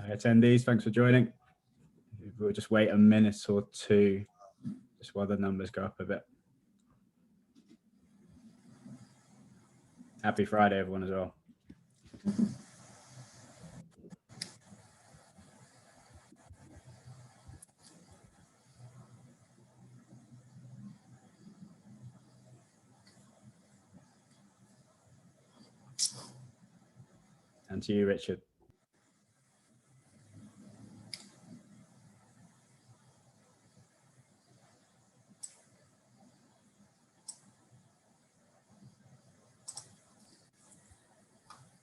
Attendees, thanks for joining. We'll just wait a minute or two just while the numbers go up a bit. Happy Friday, everyone, as well. And to you, Richard.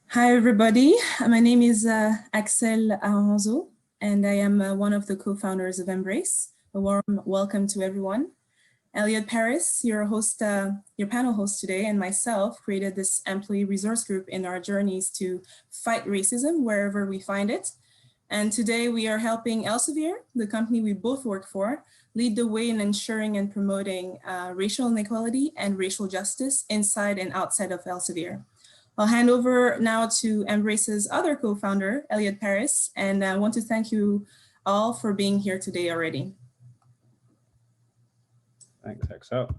Hi, everybody. My name is Axel Aranzo, and I am one of the co-founders of Embrace. A warm welcome to everyone. Elliot Paris, your panel host today, and myself created this employee resource group in our journeys to fight racism wherever we find it. And today we are helping Elsevier, the company we both work for, lead the way in ensuring and promoting racial inequality and racial justice inside and outside of Elsevier. I'll hand over now to Embrace's other co-founder, Elliot Paris, and I want to thank you all for being here today already. Thanks, Axel.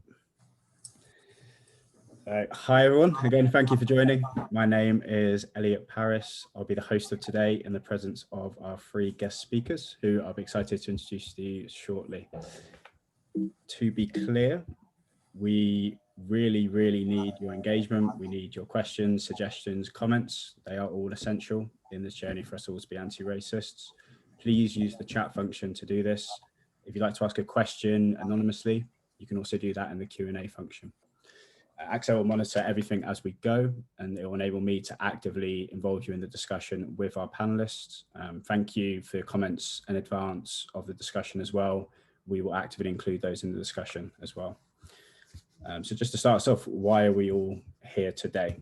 Hi, everyone. Again, thank you for joining. My name is Elliot Paris. I'll be the host of today in the presence of our three guest speakers, who I'll be excited to introduce to you shortly. To be clear, we really need your engagement. We need your questions, suggestions, comments. They are all essential in this journey for us all to be anti-racists. Please use the chat function to do this. If you'd like to ask a question anonymously, you can also do that in the Q&A function. Axel will monitor everything as we go, and it will enable me to actively involve you in the discussion with our panelists. Thank you for your comments in advance of the discussion as well. We will actively include those in the discussion as well. So just to start us off, why are we all here today?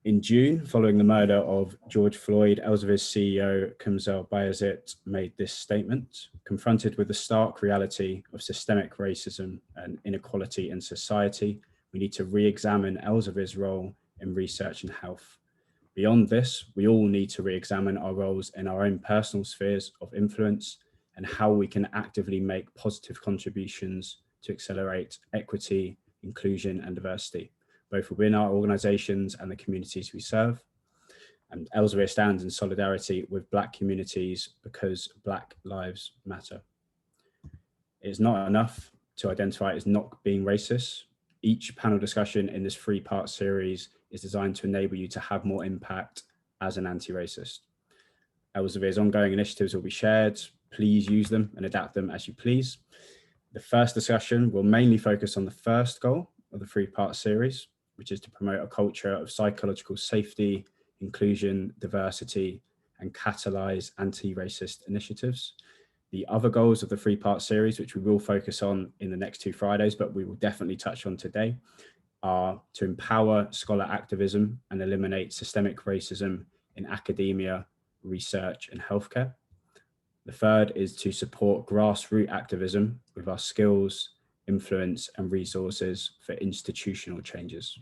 In June, following the murder of George Floyd, Elsevier's CEO, Kamzel Bayazit, made this statement: confronted with the stark reality of systemic racism and inequality in society, we need to re-examine Elsevier's role in research and health. Beyond this, we all need to re-examine our roles in our own personal spheres of influence and how we can actively make positive contributions to accelerate equity, inclusion, and diversity, both within our organizations and the communities we serve. And Elsevier stands in solidarity with Black communities because Black lives matter. It's not enough to identify as not being racist. Each panel discussion in this 3-part series is designed to enable you to have more impact as an anti-racist. Elsevier's ongoing initiatives will be shared. Please use them and adapt them as you please. The first discussion will mainly focus on the first goal of the 3-part series, which is to promote a culture of psychological safety, inclusion, diversity, and catalyze anti-racist initiatives. The other goals of the 3-part series, which we will focus on in the next 2 Fridays, but we will definitely touch on today, are to empower scholar activism and eliminate systemic racism in academia, research, and healthcare. The third is to support grassroots activism with our skills, influence, and resources for institutional changes.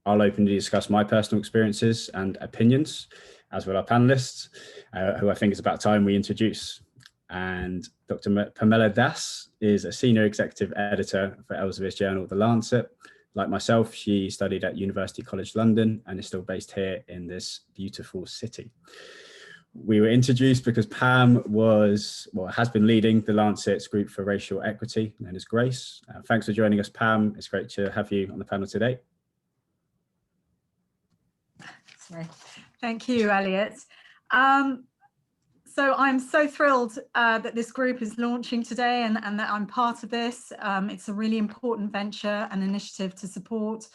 I'll openly discuss my personal experiences and opinions, as will our panelists, who I think it's about time we introduce. And Dr. Pamela Das is a senior executive editor for Elsevier's journal, The Lancet. Like myself, she studied at University College London and is still based here in this beautiful city. We were introduced because Pam has been leading the Lancet's group for racial equity, known as GRACE. Thanks for joining us, Pam. It's great to have you on the panel today. Sorry. Thank you, Elliot. So I'm so thrilled that this group is launching today and that I'm part of this. It's a really important venture and initiative to support.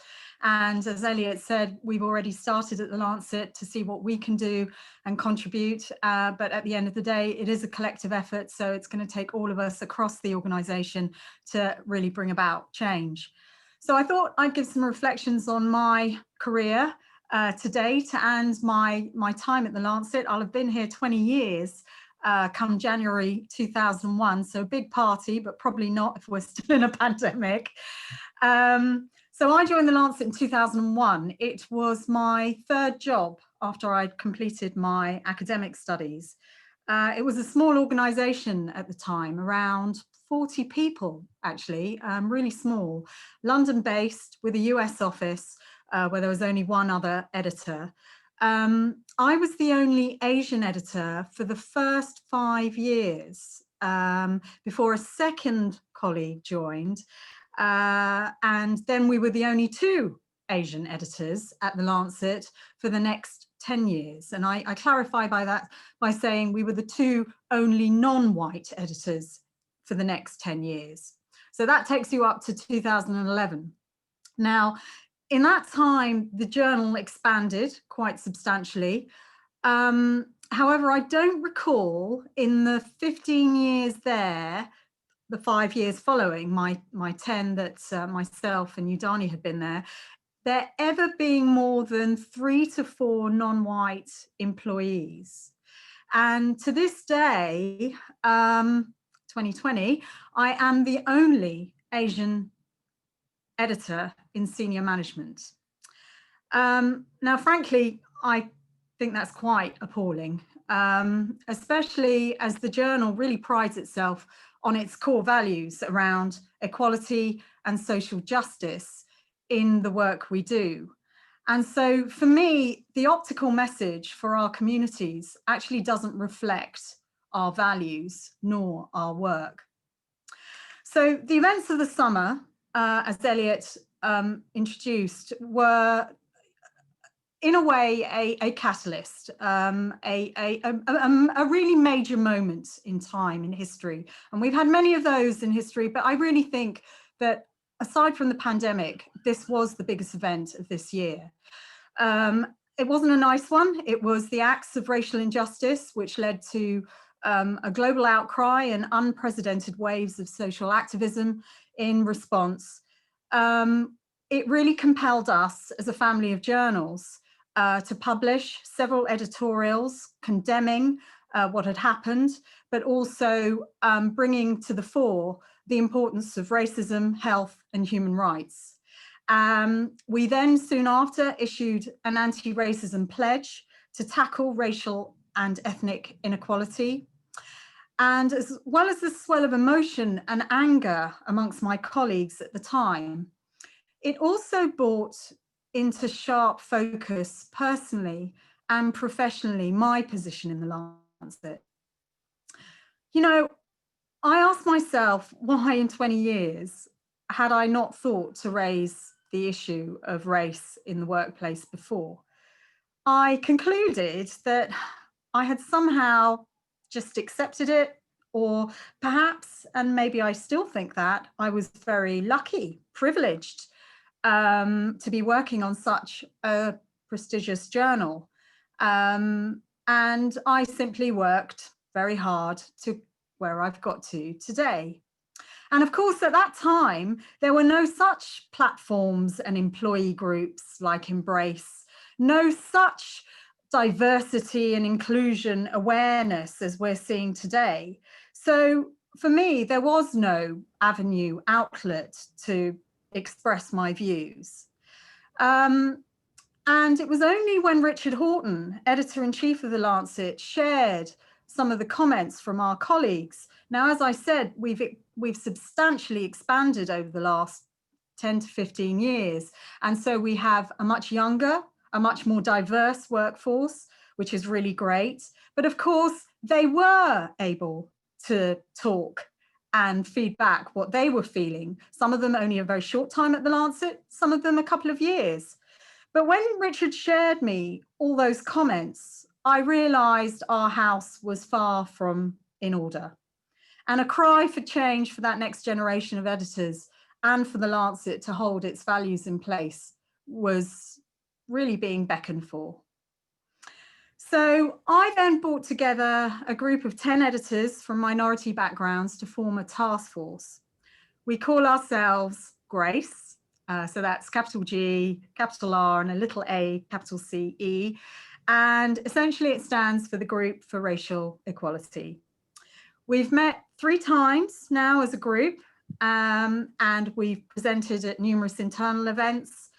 And as Elliot said, we've already started at the Lancet to see what we can do and contribute. But at the end of the day, it is a collective effort. So it's going to take all of us across the organization to really bring about change. So I thought I'd give some reflections on my career to date and my time at the Lancet. I'll have been here 20 years. come January 2001. So a big party, but probably not if we're still in a pandemic. So I joined the Lancet in 2001. It was my third job after I'd completed my academic studies. It was a small organization at the time, around 40 people, actually, really small, London-based with a US office where there was only one other editor. I was the only Asian editor for the first 5 years before a second colleague joined. And then we were the only two Asian editors at the Lancet for the next 10 years. And I clarify by that by saying we were the two only non-white editors for the next 10 years. So that takes you up to 2011. Now, in that time, the journal expanded quite substantially. However, I don't recall in the 15 years there, the 5 years following my 10 that myself and Udani had been there ever being more than 3 to 4 non-white employees. And to this day, 2020, I am the only Asian editor in senior management. Now, frankly, I think that's quite appalling, especially as the journal really prides itself on its core values around equality and social justice in the work we do. And so for me, the optical message for our communities actually doesn't reflect our values nor our work. So the events of the summer, as Elliot introduced, were in a way a catalyst, a really major moment in time in history. And we've had many of those in history, but I really think that aside from the pandemic, this was the biggest event of this year. It wasn't a nice one. It was the acts of racial injustice, which led to a global outcry and unprecedented waves of social activism in response. It really compelled us as a family of journals to publish several editorials condemning what had happened, but also bringing to the fore the importance of racism, health, and human rights. We then soon after issued an anti-racism pledge to tackle racial and ethnic inequality. And as well as the swell of emotion and anger amongst my colleagues at the time, it also brought into sharp focus personally and professionally my position in the Lancet. You know, I asked myself why in 20 years had I not thought to raise the issue of race in the workplace before. I concluded that I had somehow just accepted it, or perhaps, and maybe I still think that, I was very lucky, privileged to be working on such a prestigious journal. And I simply worked very hard to where I've got to today. And of course, at that time, there were no such platforms and employee groups like Embrace, no such diversity and inclusion awareness as we're seeing today. So for me, there was no avenue, outlet to express my views. And it was only when Richard Horton, editor-in-chief of the Lancet, shared some of the comments from our colleagues. Now, as I said, we've substantially expanded over the last 10 to 15 years. And so we have a much younger, a much more diverse workforce, which is really great. But of course, they were able to talk and feed back what they were feeling. Some of them only a very short time at the Lancet, some of them a couple of years. But when Richard shared me all those comments, I realized our house was far from in order. And a cry for change for that next generation of editors and for the Lancet to hold its values in place was really being beckoned for. So I then brought together a group of 10 editors from minority backgrounds to form a task force. We call ourselves GRACE, so that's capital G, capital R, and a little a, capital C, E. And essentially it stands for the Group for Racial Equality. We've met 3 times now as a group, and we've presented at numerous internal events,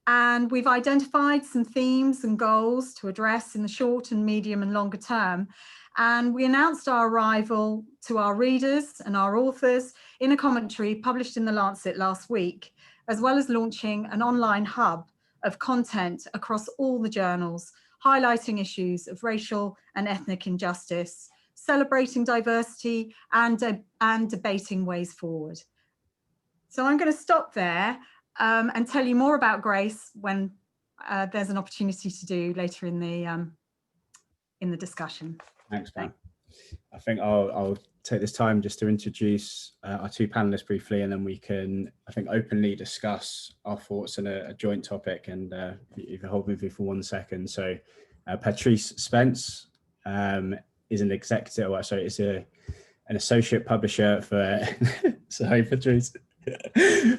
and we've identified some themes and goals to address in the short and medium and longer term. And we announced our arrival to our readers and our authors in a commentary published in the Lancet last week, as well as launching an online hub of content across all the journals, highlighting issues of racial and ethnic injustice, celebrating diversity and debating ways forward. So I'm going to stop there and tell you more about Grace when there's an opportunity to do later in the discussion. Thanks, Pam. I think I'll take this time just to introduce our 2 panelists briefly, and then we can, I think, openly discuss our thoughts on a joint topic. And if you hold with me for 1 second. So Patrice Spence is an executive, well, sorry, is an associate publisher for, sorry, Patrice.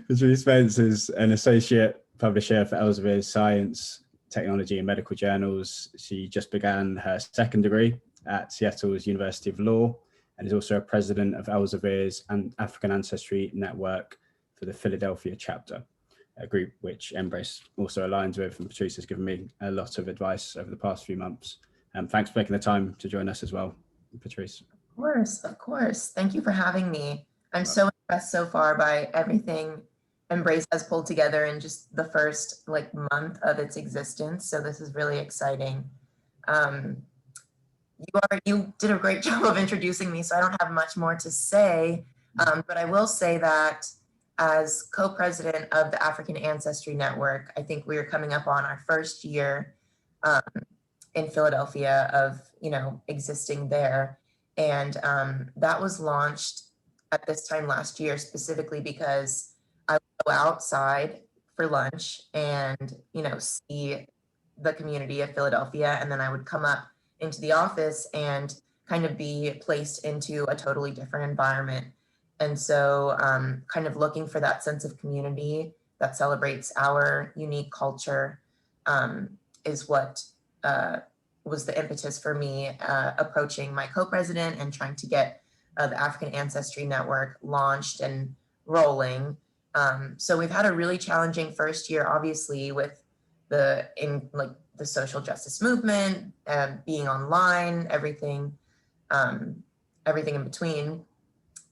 Patrice Spence is an associate publisher for Elsevier Science, Technology and Medical Journals. She just began her 2nd degree at Seattle's University of Law and is also a president of Elsevier's African Ancestry Network for the Philadelphia chapter, a group which Embrace also aligns with, and Patrice has given me a lot of advice over the past few months. Thanks for making the time to join us as well, Patrice. Of course. Thank you for having me. I'm so impressed so far by everything Embrace has pulled together in just the first month of its existence. So this is really exciting. You did a great job of introducing me, so I don't have much more to say, but I will say that as co-president of the African Ancestry Network, I think we are coming up on our 1st year in Philadelphia of existing there. And that was launched at this time last year specifically because I would go outside for lunch and see the community of Philadelphia, and then I would come up into the office and kind of be placed into a totally different environment. And so kind of looking for that sense of community that celebrates our unique culture is what was the impetus for me approaching my co-president and trying to get the African Ancestry Network launched and rolling. So we've had a really challenging 1st year, obviously, with the social justice movement, being online, everything in between.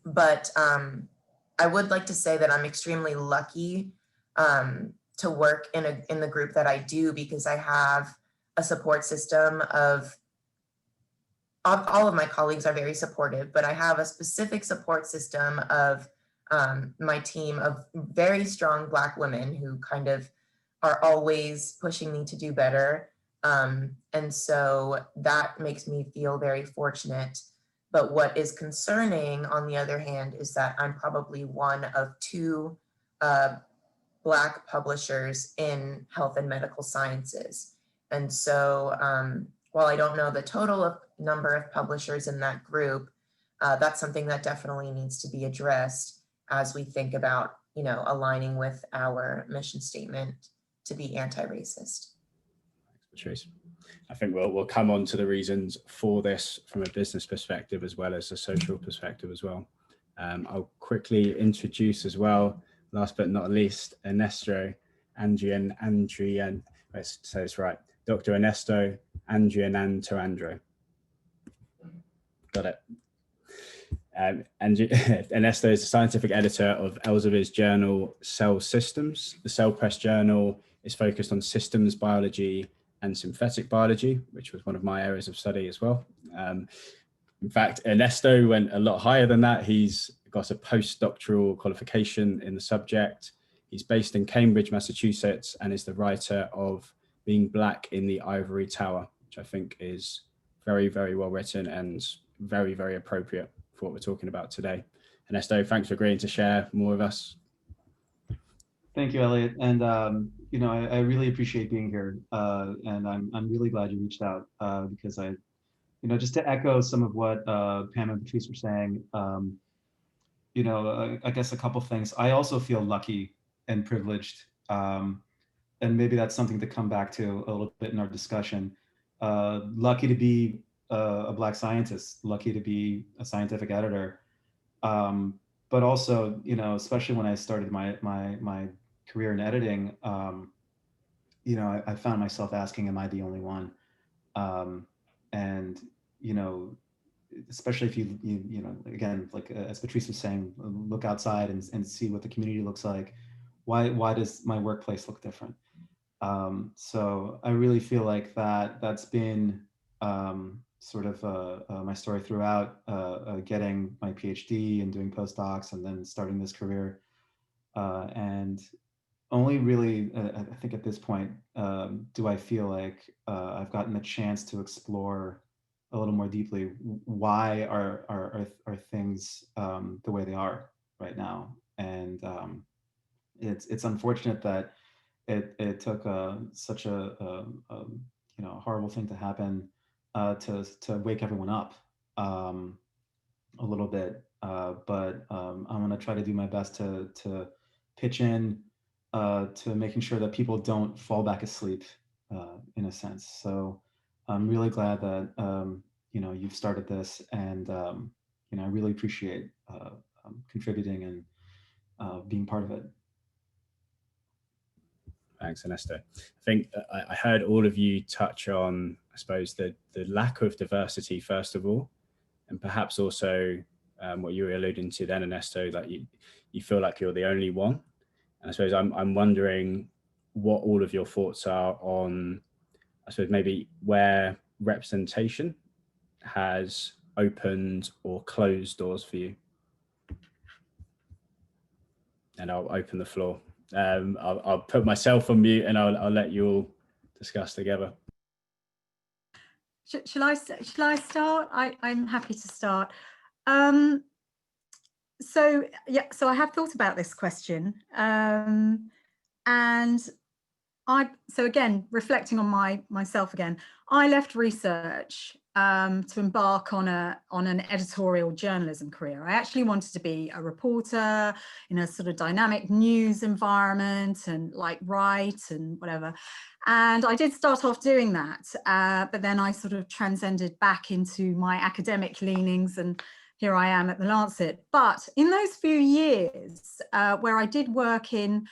But I would like to say that I'm extremely lucky to work in the group that I do, because I have a support system of all of my colleagues are very supportive, but I have a specific support system of my team of very strong Black women who kind of are always pushing me to do better. And so that makes me feel very fortunate. But what is concerning, on the other hand, is that I'm probably one of 2 Black publishers in health and medical sciences. And so while I don't know the total number of publishers in that group, that's something that definitely needs to be addressed as we think about, aligning with our mission statement to be anti-racist. Thanks, Patrice. I think we'll come on to the reasons for this from a business perspective as well as a social perspective as well. I'll quickly introduce as well, last but not least, Ernesto Andrian, let's say this right, Dr. Ernesto Andrianantoandro. Got it. Ernesto is the scientific editor of Elsevier's journal Cell Systems. The Cell Press journal is focused on systems biology and synthetic biology, which was one of my areas of study as well. In fact, Ernesto went a lot higher than that. He's got a postdoctoral qualification in the subject. He's based in Cambridge, Massachusetts, and is the writer of Being Black in the Ivory Tower, which I think is very, very well written and very, very appropriate for what we're talking about today. Ernesto, thanks for agreeing to share more with us. Thank you, Elliot. And I really appreciate being here. And I'm really glad you reached out because just to echo some of what Pam and Patrice were saying, I guess a couple things. I also feel lucky and privileged. And maybe that's something to come back to a little bit in our discussion. lucky to be a Black scientist, lucky to be a scientific editor. But also, you know, especially when I started my career in editing, you know, I found myself asking, am I the only one? And, you know, especially if you know, again, like as Patrice was saying, look outside and see what the community looks like. Why does my workplace look different? So I really feel like that's been sort of my story throughout, getting my PhD and doing postdocs and then starting this career. And only really, I think at this point, do I feel like I've gotten the chance to explore a little more deeply why are things the way they are right now. And it's unfortunate that it took such a you know, horrible thing to happen to wake everyone up a little bit. But I'm going to try to do my best to pitch in to making sure that people don't fall back asleep in a sense. So I'm really glad that you know, you've started this, and you know, I really appreciate contributing and being part of it. Thanks, Ernesto. I think I heard all of you touch on, I suppose, the lack of diversity, first of all, and perhaps also what you were alluding to then, Ernesto, that you feel like you're the only one. And I suppose I'm wondering what all of your thoughts are on, I suppose, maybe where representation has opened or closed doors for you. And I'll open the floor. I'll put myself on mute and I'll let you all discuss together. Shall I start? I'm happy to start. So yeah, so I have thought about this question, and so again, reflecting on myself again, I left research to embark on an editorial journalism career. I actually wanted to be a reporter in a sort of dynamic news environment and like write and whatever. And I did start off doing that, but then I sort of transcended back into my academic leanings, and here I am at the Lancet. But in those few years where I did work in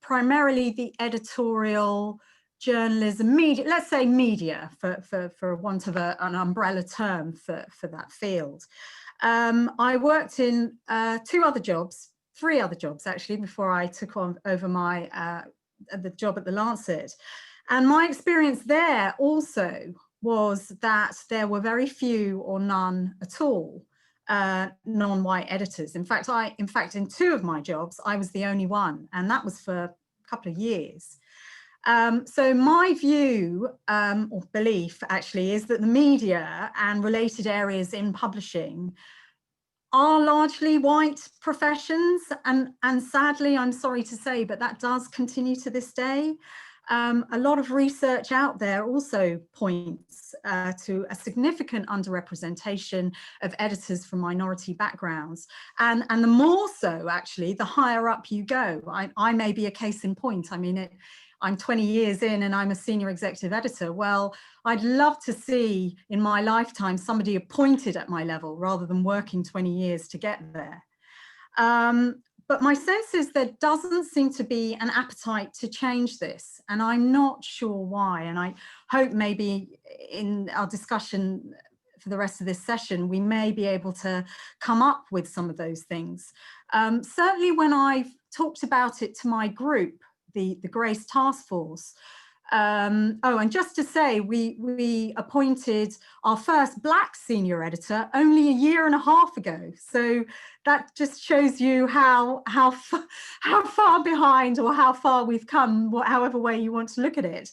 primarily the editorial journalism, media, let's say media, for want of an umbrella term for that field. I worked in three other jobs actually, before I took on over the job at the Lancet. And my experience there also was that there were very few or none at all non-white editors. In fact, in two of my jobs, I was the only one, and that was for a couple of years. So my view or belief actually is that the media and related areas in publishing are largely white professions, and sadly, I'm sorry to say, but that does continue to this day. A lot of research out there also points to a significant underrepresentation of editors from minority backgrounds. And the more so, actually, the higher up you go. I may be a case in point. I mean, I'm 20 years in and I'm a senior executive editor. Well, I'd love to see in my lifetime somebody appointed at my level rather than working 20 years to get there. But my sense is there doesn't seem to be an appetite to change this, and I'm not sure why. And I hope maybe in our discussion for the rest of this session, we may be able to come up with some of those things. Certainly when I've talked about it to my group, the Grace Task Force, oh, and just to say, we appointed our first Black senior editor only a year and a half ago. So that just shows you how far behind, or how far we've come, however way you want to look at it.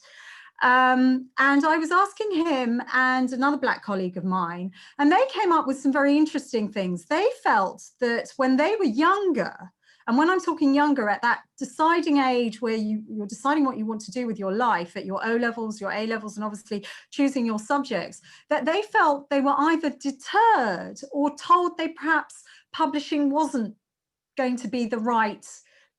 And I was asking him and another Black colleague of mine, and they came up with some very interesting things. They felt that when they were younger, and when I'm talking younger, at that deciding age where you're deciding what you want to do with your life, at your O-levels, your A-levels, and obviously choosing your subjects, that they felt they were either deterred or told they perhaps publishing wasn't going to be the right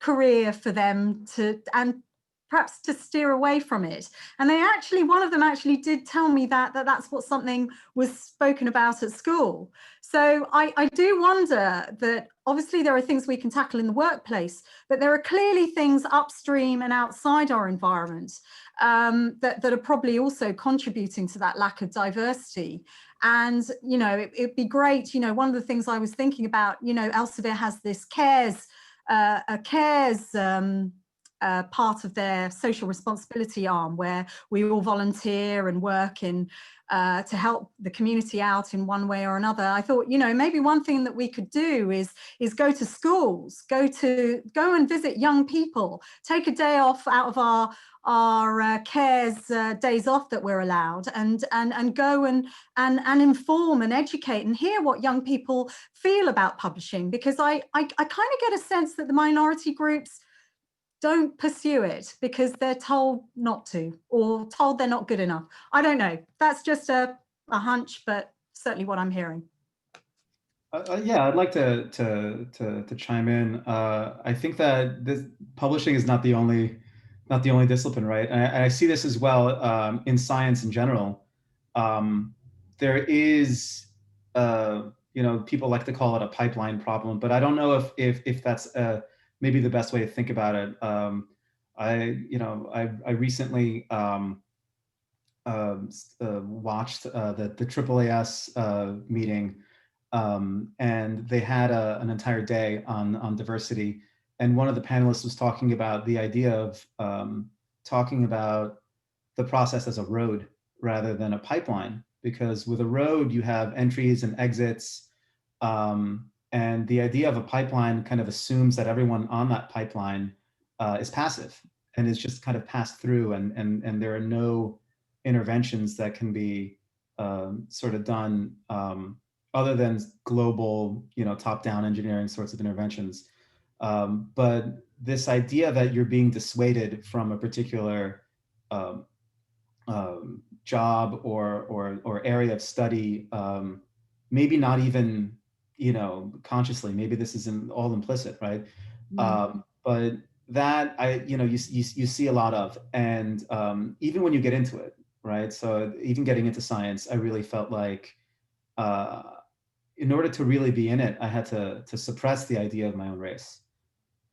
career for them to, and perhaps to steer away from it. And they actually, one of them actually did tell me that that's what something was spoken about at school. So I do wonder that obviously there are things we can tackle in the workplace, but there are clearly things upstream and outside our environment that are probably also contributing to that lack of diversity. And, you know, it'd be great, you know, one of the things I was thinking about, you know, Elsevier has this cares part of their social responsibility arm, where we all volunteer and work in to help the community out in one way or another. I thought, you know, maybe one thing that we could do is go to schools, go and visit young people, take a day off out of our cares days off that we're allowed, and go and inform and educate and hear what young people feel about publishing, because I kind of get a sense that the minority groups don't pursue it because they're told not to, or told they're not good enough. I don't know. That's just a hunch, but certainly what I'm hearing. Yeah, I'd like to chime in. I think that this publishing is not the only discipline, right? And I see this as well in science in general. There is, you know, people like to call it a pipeline problem, but I don't know if that's maybe the best way to think about it. I recently watched the AAAS meeting, and they had an entire day on diversity. And one of the panelists was talking about the idea of talking about the process as a road rather than a pipeline, because with a road you have entries and exits, and the idea of a pipeline kind of assumes that everyone on that pipeline is passive and is just kind of passed through, and there are no interventions that can be sort of done other than global, you know, top-down engineering sorts of interventions. But this idea that you're being dissuaded from a particular job or area of study, maybe not even, you know, consciously, maybe this is all implicit, right? But that you see a lot of, and even when you get into it, right? So even getting into science, I really felt like in order to really be in it, I had to suppress the idea of my own race.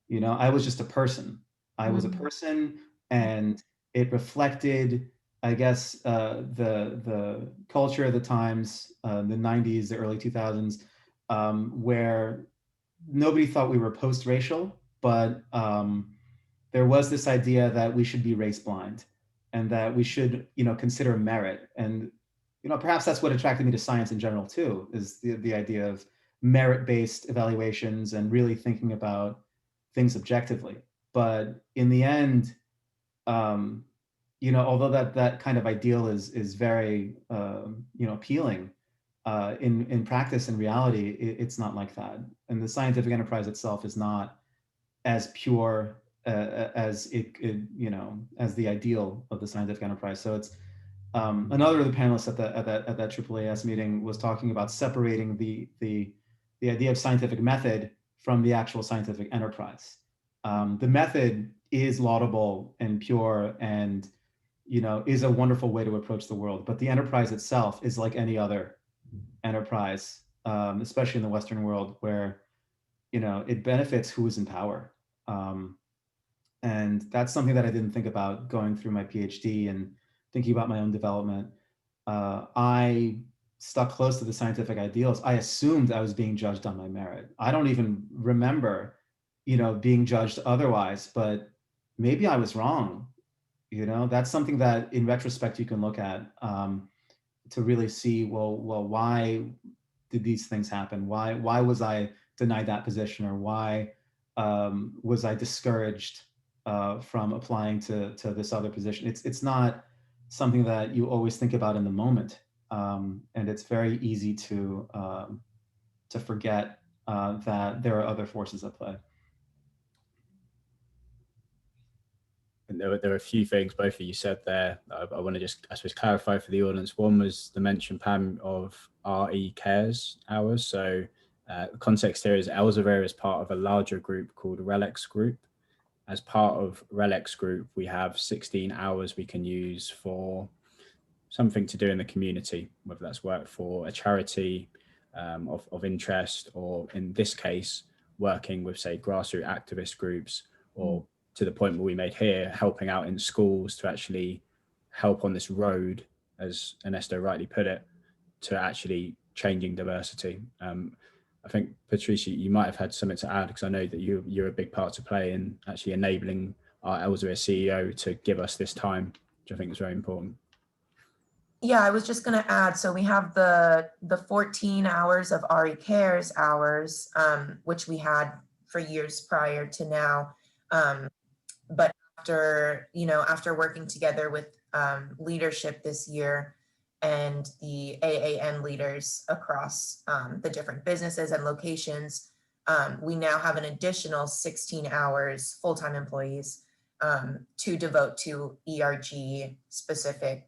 You know, I was just a person. I was a person, and it reflected, I guess, the culture of the times, the 90s, the early 2000s, where nobody thought we were post-racial, but there was this idea that we should be race blind, and that we should, you know, consider merit. And, you know, perhaps that's what attracted me to science in general too, is the idea of merit-based evaluations and really thinking about things objectively. But in the end, you know, although that kind of ideal is very you know, appealing, in practice and reality, it's not like that. And the scientific enterprise itself is not as pure as it you know, as the ideal of the scientific enterprise. So it's another of the panelists at that AAAS meeting was talking about separating the idea of scientific method from the actual scientific enterprise. The method is laudable and pure, and, you know, is a wonderful way to approach the world. But the enterprise itself is like any other enterprise, especially in the Western world, where, you know, it benefits who is in power. And that's something that I didn't think about going through my PhD and thinking about my own development. I stuck close to the scientific ideals. I assumed I was being judged on my merit. I don't even remember, you know, being judged otherwise, but maybe I was wrong. You know, that's something that in retrospect you can look at to really see, well, why did these things happen? Why was I denied that position, or why was I discouraged from applying to this other position? It's not something that you always think about in the moment, and it's very easy to forget that there are other forces at play. And there were a few things both of you said there. I want to just, I suppose, clarify for the audience. One was the mention, Pam, of RE Cares hours. So the context here is Elsevier is part of a larger group called RELX Group. as part of RELX Group, we have 16 hours we can use for something to do in the community, whether that's work for a charity of interest, or in this case, working with, say, grassroots activist groups, or to the point where we made here, helping out in schools to actually help on this road, as Ernesto rightly put it, to actually changing diversity. I think, Patricia, you might have had something to add, because I know that you're a big part to play in actually enabling our Elsevier CEO to give us this time, which I think is very important. Yeah, I was just going to add, so we have the 14 hours of RE Cares hours, which we had for years prior to now. But after working together with leadership this year and the AAN leaders across the different businesses and locations, we now have an additional 16 hours full-time employees to devote to ERG specific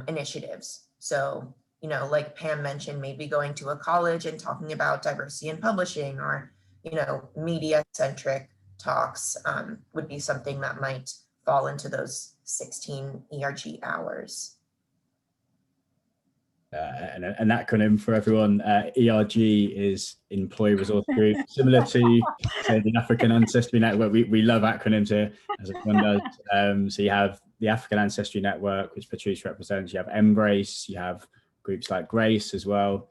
initiatives. So, like Pam mentioned, maybe going to a college and talking about diversity in publishing, or, media-centric talks would be something that might fall into those 16 ERG hours. And an acronym for everyone, ERG is Employee Resource Group, similar to, say, the African Ancestry Network. We love acronyms here, as everyone does. So you have the African Ancestry Network, which Patrice represents. You have Embrace. You have groups like Grace as well.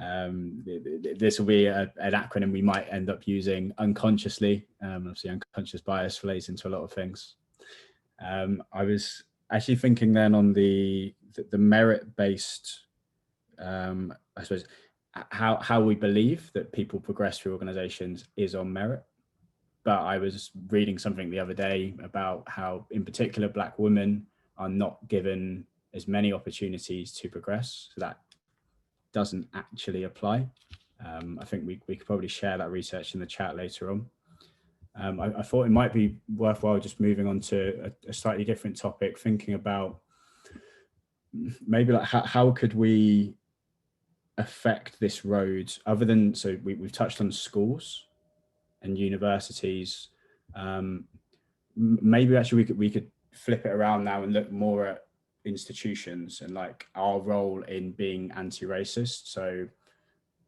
This will be an acronym we might end up using unconsciously. Obviously, unconscious bias relates into a lot of things. I was actually thinking then on the merit-based, I suppose, how we believe that people progress through organizations is on merit. But I was reading something the other day about how, in particular, Black women are not given as many opportunities to progress. So that doesn't actually apply. I think we could probably share that research in the chat later on. I thought it might be worthwhile just moving on to a slightly different topic, thinking about maybe like how could we affect this road, other than, so we've touched on schools and universities. Maybe actually we could flip it around now and look more at institutions and like our role in being anti-racist. So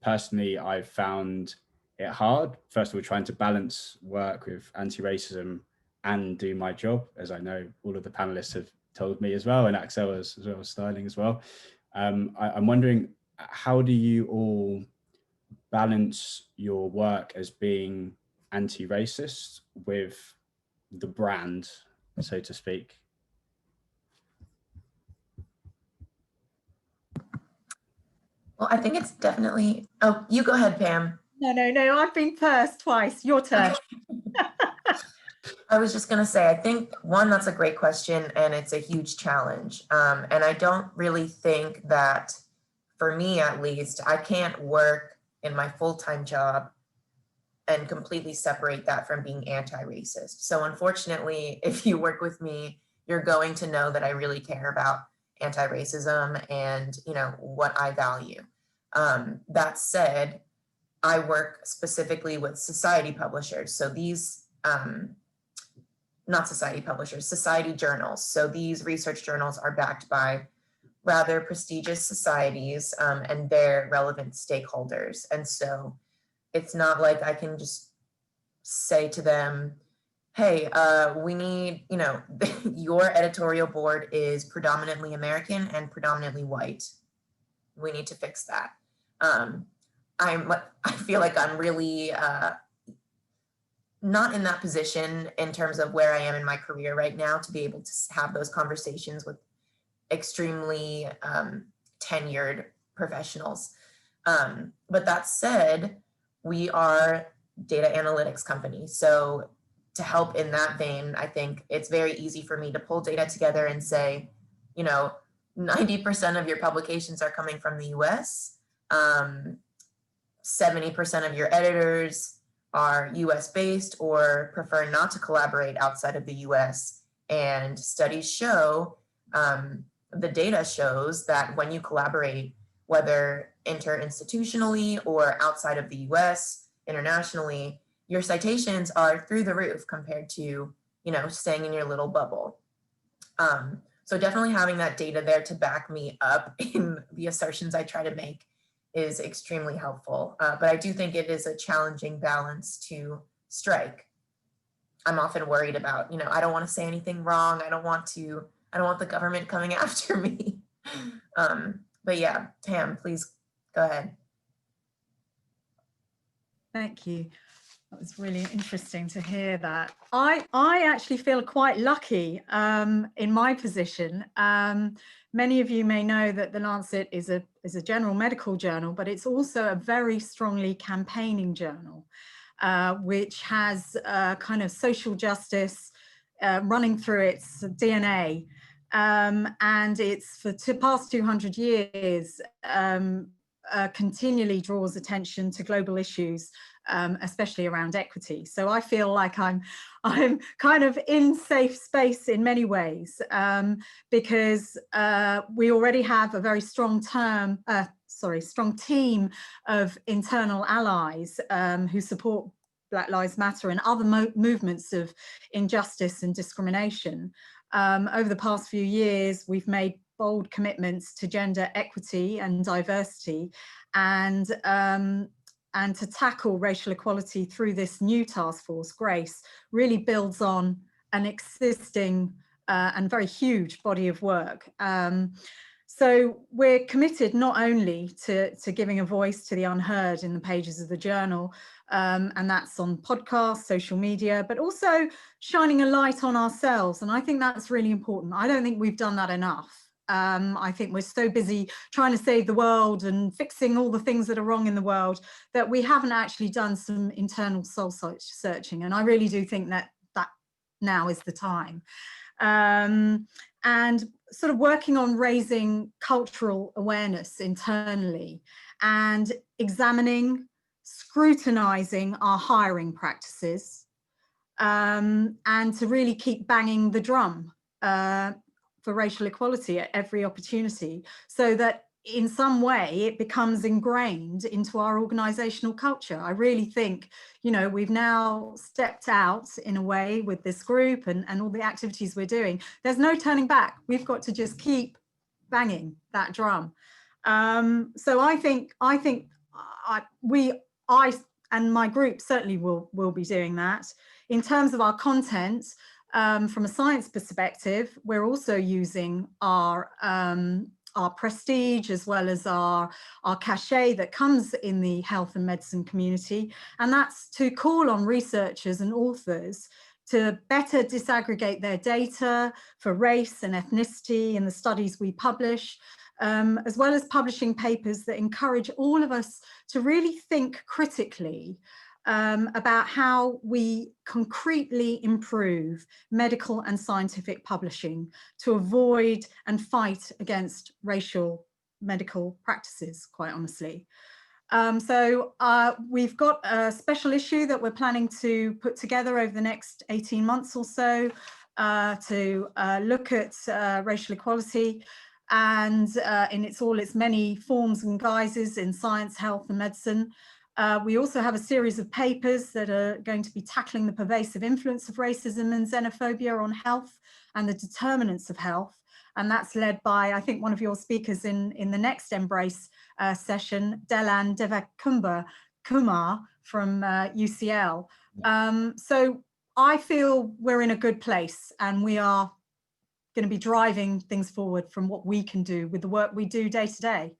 personally, I've found it hard, first of all, trying to balance work with anti-racism and do my job, as I know all of the panelists have told me as well, and Axel as well as styling as well. I'm wondering, how do you all balance your work as being anti-racist with the brand, so to speak? Well, I think it's definitely, oh, you go ahead, Pam. No, I've been first twice, your turn. I was just going to say, I think, one, that's a great question, and it's a huge challenge. And I don't really think that, for me at least, I can't work in my full-time job and completely separate that from being anti-racist. So unfortunately, if you work with me, you're going to know that I really care about anti-racism and, what I value. That said, I work specifically with society publishers. So these, not society publishers, society journals. So these research journals are backed by rather prestigious societies and their relevant stakeholders. And so it's not like I can just say to them, hey, we need, your editorial board is predominantly American and predominantly white. We need to fix that. I feel like I'm really not in that position in terms of where I am in my career right now to be able to have those conversations with extremely tenured professionals. But that said, we are data analytics company. So to help in that vein, I think it's very easy for me to pull data together and say, 90% of your publications are coming from the US. 70% of your editors are US based or prefer not to collaborate outside of the US. And studies show, the data shows that when you collaborate, whether interinstitutionally or outside of the US, internationally, your citations are through the roof compared to, you know, staying in your little bubble. So definitely having that data there to back me up in the assertions I try to make is extremely helpful. But I do think it is a challenging balance to strike. I'm often worried about, you know, I don't want to say anything wrong. I don't want the government coming after me. But yeah, Pam, please go ahead. Thank you. That was really interesting to hear that. I actually feel quite lucky in my position. Many of you may know that the Lancet is a general medical journal, but it's also a very strongly campaigning journal, which has kind of social justice running through its DNA. And it's for the past 200 years, continually draws attention to global issues, especially around equity. So I feel like I'm kind of in safe space in many ways, because we already have a very strong strong team of internal allies who support Black Lives Matter and other movements of injustice and discrimination. Over the past few years, we've made bold commitments to gender equity and diversity, and to tackle racial equality through this new task force. GRACE really builds on an existing and very huge body of work. So we're committed not only to giving a voice to the unheard in the pages of the journal, and that's on podcasts, social media, but also shining a light on ourselves. And I think that's really important. I don't think we've done that enough. I think we're so busy trying to save the world and fixing all the things that are wrong in the world that we haven't actually done some internal soul searching. And I really do think that now is the time. And sort of working on raising cultural awareness internally and examining, scrutinizing our hiring practices, and to really keep banging the drum for racial equality at every opportunity, so that in some way it becomes ingrained into our organizational culture. I really think, you know, we've now stepped out in a way with this group and all the activities we're doing. There's no turning back. We've got to just keep banging that drum. So I think I and my group certainly will be doing that. In terms of our content, from a science perspective, we're also using our prestige as well as our cachet that comes in the health and medicine community. And that's to call on researchers and authors to better disaggregate their data for race and ethnicity in the studies we publish, as well as publishing papers that encourage all of us to really think critically about how we concretely improve medical and scientific publishing to avoid and fight against racial medical practices, quite honestly. So we've got a special issue that we're planning to put together over the next 18 months or so to look at racial equality and in all its many forms and guises in science, health and medicine. We also have a series of papers that are going to be tackling the pervasive influence of racism and xenophobia on health and the determinants of health. And that's led by, I think, one of your speakers in the next Embrace session, Delan Kumar from UCL. So I feel we're in a good place and we are going to be driving things forward from what we can do with the work we do day to day,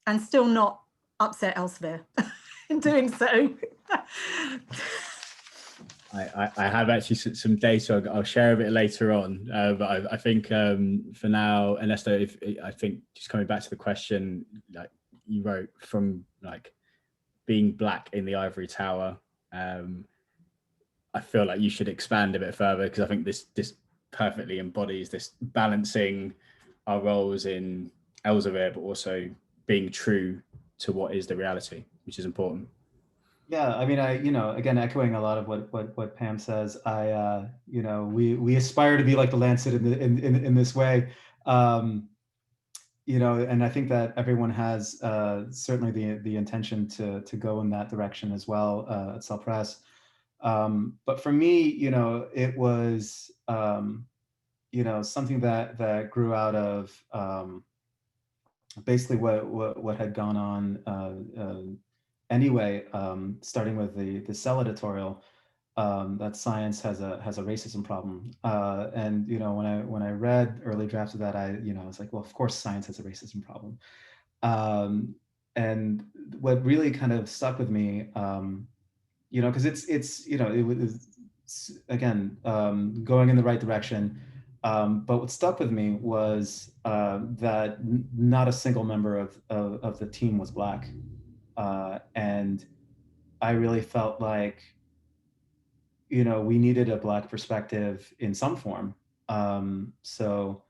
and still not upset Elsevier in doing so. I have actually some data I'll share a bit later on, but I think for now, Ernesto, I think just coming back to the question, like you wrote from like being Black in the ivory tower, I feel like you should expand a bit further, because I think this perfectly embodies this balancing our roles in Elsevier, but also being true to what is the reality, which is important. Yeah, I mean, again, echoing a lot of what Pam says, we aspire to be like the Lancet in this way. you know, and I think that everyone has certainly the intention to go in that direction as well at Cell Press. But for me, you know, it was you know, something that grew out of basically what had gone on anyway, starting with the Cell editorial, that science has a racism problem. And you know, when I read early drafts of that, I was like, well, of course, science has a racism problem. And what really kind of stuck with me, you know, because it's you know, it was again going in the right direction. But what stuck with me was that not a single member of the team was Black. And I really felt like, you know, we needed a Black perspective in some form. So,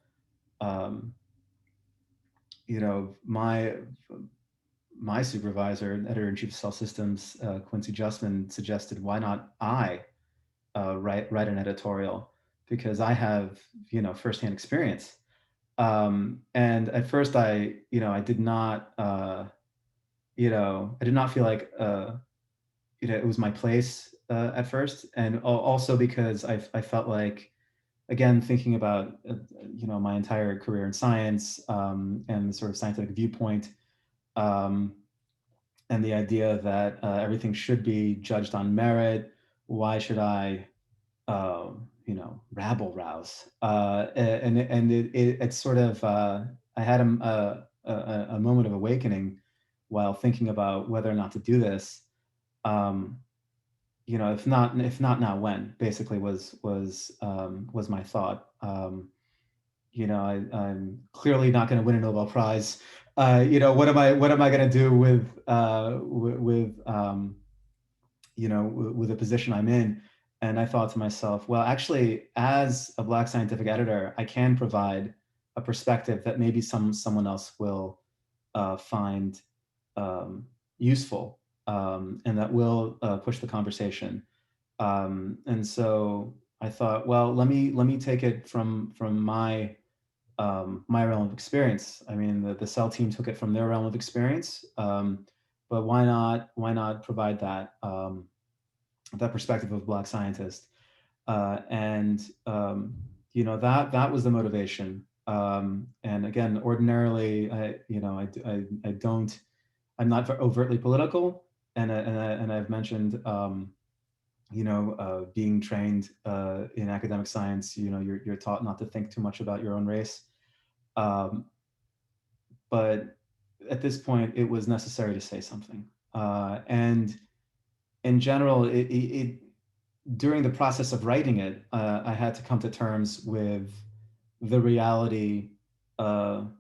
um, you know, my supervisor, editor-in-chief of Cell Systems, Quincy Justman, suggested, why not I write an editorial, because I have, you know, firsthand experience. And at first I did not, I did not feel like, it was my place at first. And also because I felt like, again, thinking about, my entire career in science and the sort of scientific viewpoint, and the idea that everything should be judged on merit. Why should I, rabble rouse? And it's sort of, I had a moment of awakening while thinking about whether or not to do this. If not now, when, basically was my thought. I'm clearly not going to win a Nobel Prize. What am I going to do with the position I'm in? And I thought to myself, well, actually, as a Black scientific editor, I can provide a perspective that maybe someone else will find useful, and that will push the conversation. And so I thought, well, let me take it from my realm of experience. I mean, the Cell team took it from their realm of experience, but why not provide that that perspective of Black scientist? And that was the motivation. And again, ordinarily, I'm not overtly political, and I've mentioned, being trained in academic science, you're taught not to think too much about your own race. But at this point, it was necessary to say something. And in general, during the process of writing it, I had to come to terms with the reality of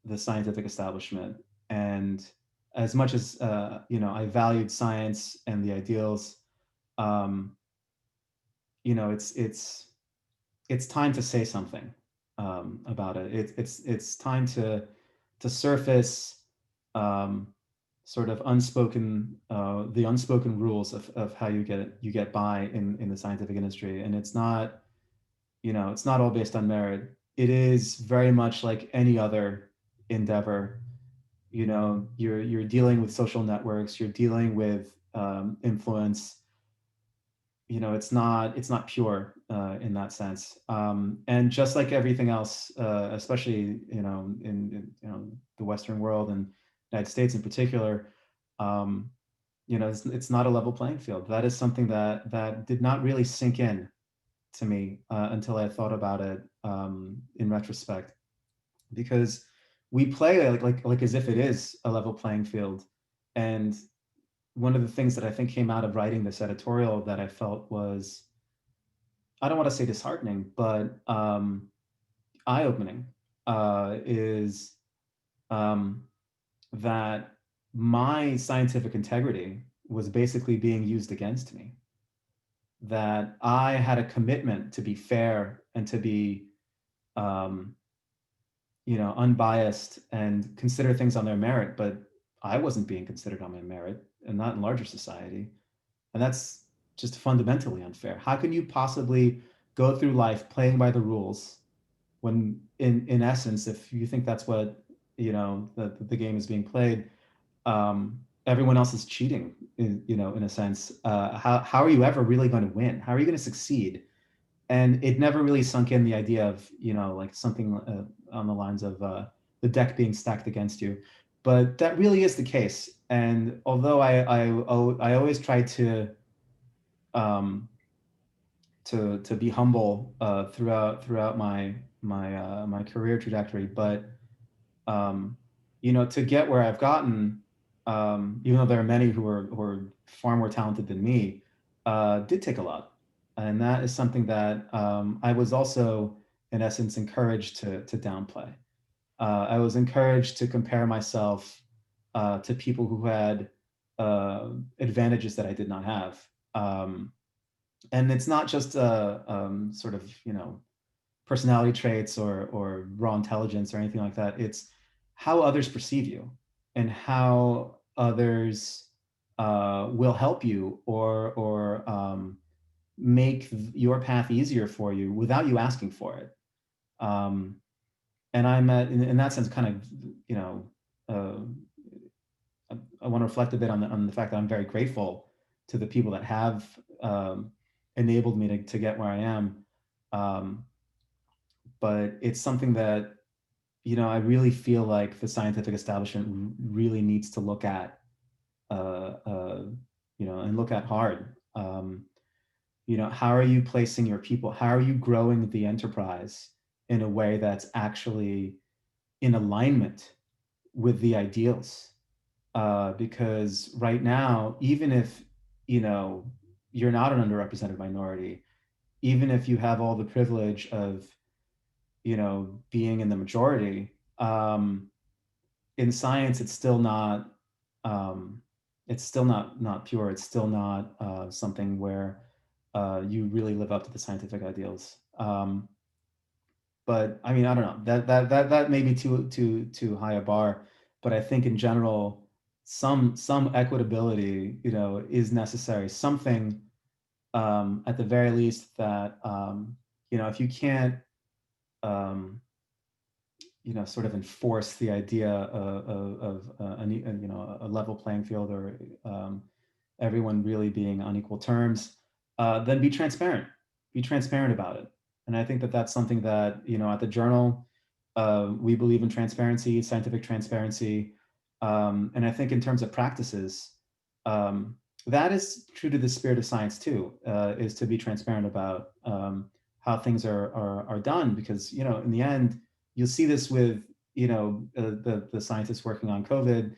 the scientific establishment. And as much as I valued science and the ideals, it's time to say something about it. It's time to surface sort of the unspoken rules of how you get by in the scientific industry. And it's not all based on merit. It is very much like any other endeavor. You're dealing with social networks, you're dealing with influence. It's not pure in that sense. And just like everything else, especially in the Western world and United States in particular, it's not a level playing field. That is something that did not really sink in to me until I thought about it in retrospect, because we play like as if it is a level playing field. And one of the things that I think came out of writing this editorial that I felt was, I don't want to say disheartening, but eye-opening, is that my scientific integrity was basically being used against me. That I had a commitment to be fair and to be, unbiased and consider things on their merit, but I wasn't being considered on my merit, and not in larger society. And that's just fundamentally unfair. How can you possibly go through life playing by the rules when in essence, if you think that's what, the game is being played, everyone else is cheating, in a sense. How are you ever really going to win? How are you going to succeed? And it never really sunk in, the idea of, like something on the lines of the deck being stacked against you. But that really is the case. And although I always try to be humble throughout my career trajectory, but to get where I've gotten, even though there are many who are far more talented than me, did take a lot. And that is something that I was also, in essence, encouraged to downplay. I was encouraged to compare myself to people who had advantages that I did not have. And it's not just sort of, personality traits or raw intelligence or anything like that. It's how others perceive you and how others will help you or make your path easier for you without you asking for it. And I'm in that sense kind of, I want to reflect a bit on the fact that I'm very grateful to the people that have enabled me to get where I am. But it's something that, I really feel like the scientific establishment really needs to look at, and look at hard. How are you placing your people? How are you growing the enterprise in a way that's actually in alignment with the ideals? Because right now, even if, you're not an underrepresented minority, even if you have all the privilege of, being in the majority, in science, it's still not pure. It's still not something where you really live up to the scientific ideals. But I mean, I don't know, that may be too high a bar, but I think in general, some equitability, is necessary. Something at the very least that, if you can't, sort of enforce the idea of a level playing field or everyone really being on equal terms, then be transparent. Be transparent about it. And I think that that's something that, at the journal, we believe in transparency, scientific transparency. And I think in terms of practices, that is true to the spirit of science too, is to be transparent about how things are done, because, in the end, you'll see this with, the scientists working on COVID,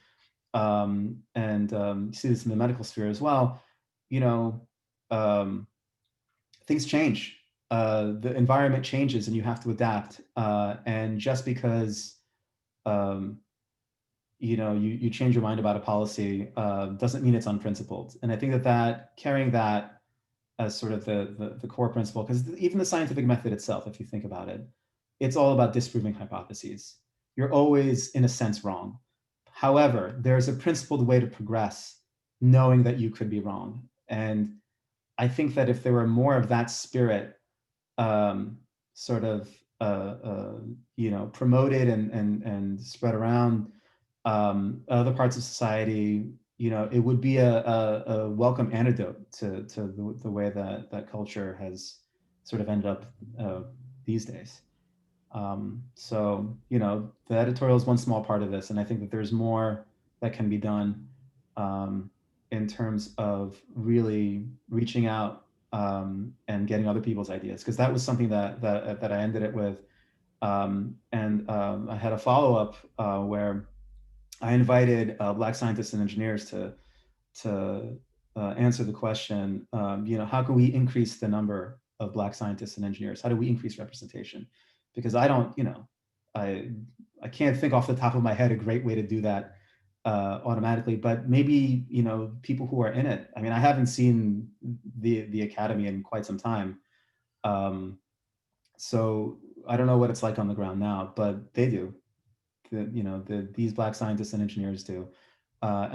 and you see this in the medical sphere as well. Things change. The environment changes and you have to adapt. And just because, you change your mind about a policy doesn't mean it's unprincipled. And I think that carrying that as sort of the core principle, because even the scientific method itself, if you think about it, it's all about disproving hypotheses. You're always, in a sense, wrong. However, there's a principled way to progress, knowing that you could be wrong. And I think that if there were more of that spirit, sort of, promoted and spread around other parts of society, it would be a welcome antidote to the way that culture has sort of ended up these days. So, the editorial is one small part of this, and I think that there's more that can be done in terms of really reaching out and getting other people's ideas, because that was something that I ended it with. I had a follow-up where I invited Black scientists and engineers to answer the question, how can we increase the number of Black scientists and engineers? How do we increase representation? Because I don't, I can't think off the top of my head a great way to do that automatically, but maybe, people who are in it. I mean, I haven't seen the academy in quite some time. So I don't know what it's like on the ground now, but they do. These Black scientists and engineers do. I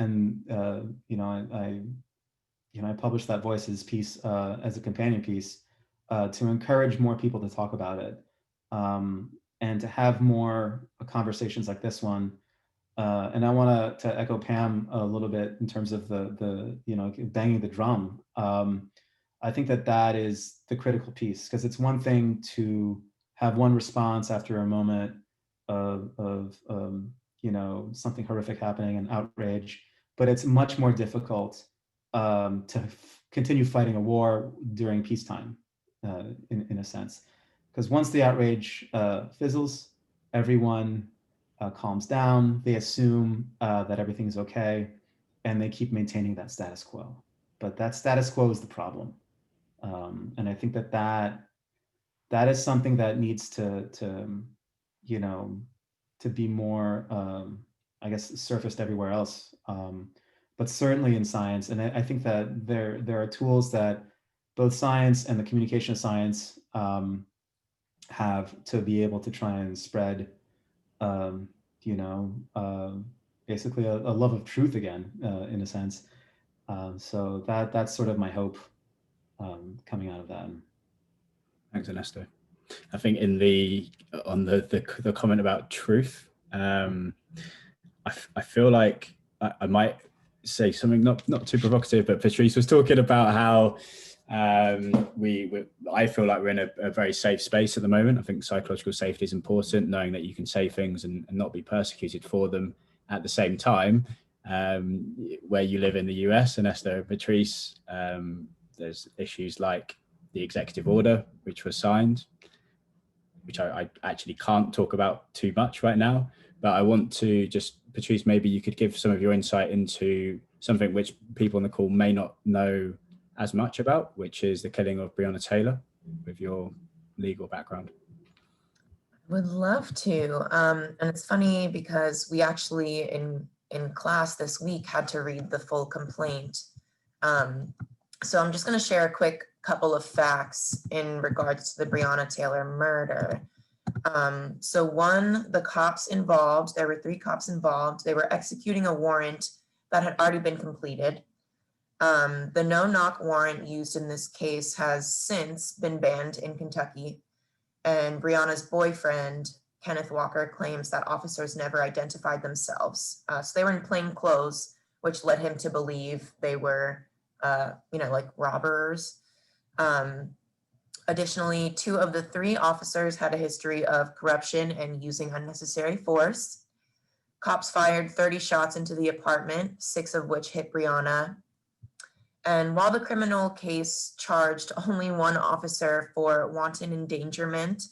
published that Voices piece as a companion piece to encourage more people to talk about it. and to have more conversations like this one. And I want to echo Pam a little bit in terms of the banging the drum. I think that is the critical piece, because it's one thing to have one response after a moment of something horrific happening and outrage, but it's much more difficult to continue fighting a war during peacetime, in a sense, because once the outrage fizzles, everyone calms down, they assume that everything is okay, and they keep maintaining that status quo. But that status quo is the problem. And I think that is something that needs to be more, I guess, surfaced everywhere else, but certainly in science. And I think that there are tools that both science and the communication of science have to be able to try and spread, basically a love of truth again, in a sense. So that's sort of my hope coming out of that. Thanks, Ernesto. I think on the comment about truth, I feel like I might say something not too provocative, but Patrice was talking about how I feel like we're in a very safe space at the moment. I think psychological safety is important, knowing that you can say things and not be persecuted for them. At the same time, where you live in the US, Ernesto, Patrice, there's issues like the executive order, which was signed, which I actually can't talk about too much right now, but I want to just, Patrice, maybe you could give some of your insight into something which people on the call may not know as much about, which is the killing of Breonna Taylor, with your legal background. Would love to. And it's funny because we actually in class this week had to read the full complaint. So I'm just going to share a quick couple of facts in regards to the Breonna Taylor murder. So one, the cops involved, there were 3 cops involved. They were executing a warrant that had already been completed. The no-knock warrant used in this case has since been banned in Kentucky. And Breonna's boyfriend, Kenneth Walker, claims that officers never identified themselves. So they were in plain clothes, which led him to believe they were, like robbers. Additionally, 2 of the 3 officers had a history of corruption and using unnecessary force. Cops fired 30 shots into the apartment, 6 of which hit Breonna. And while the criminal case charged only 1 officer for wanton endangerment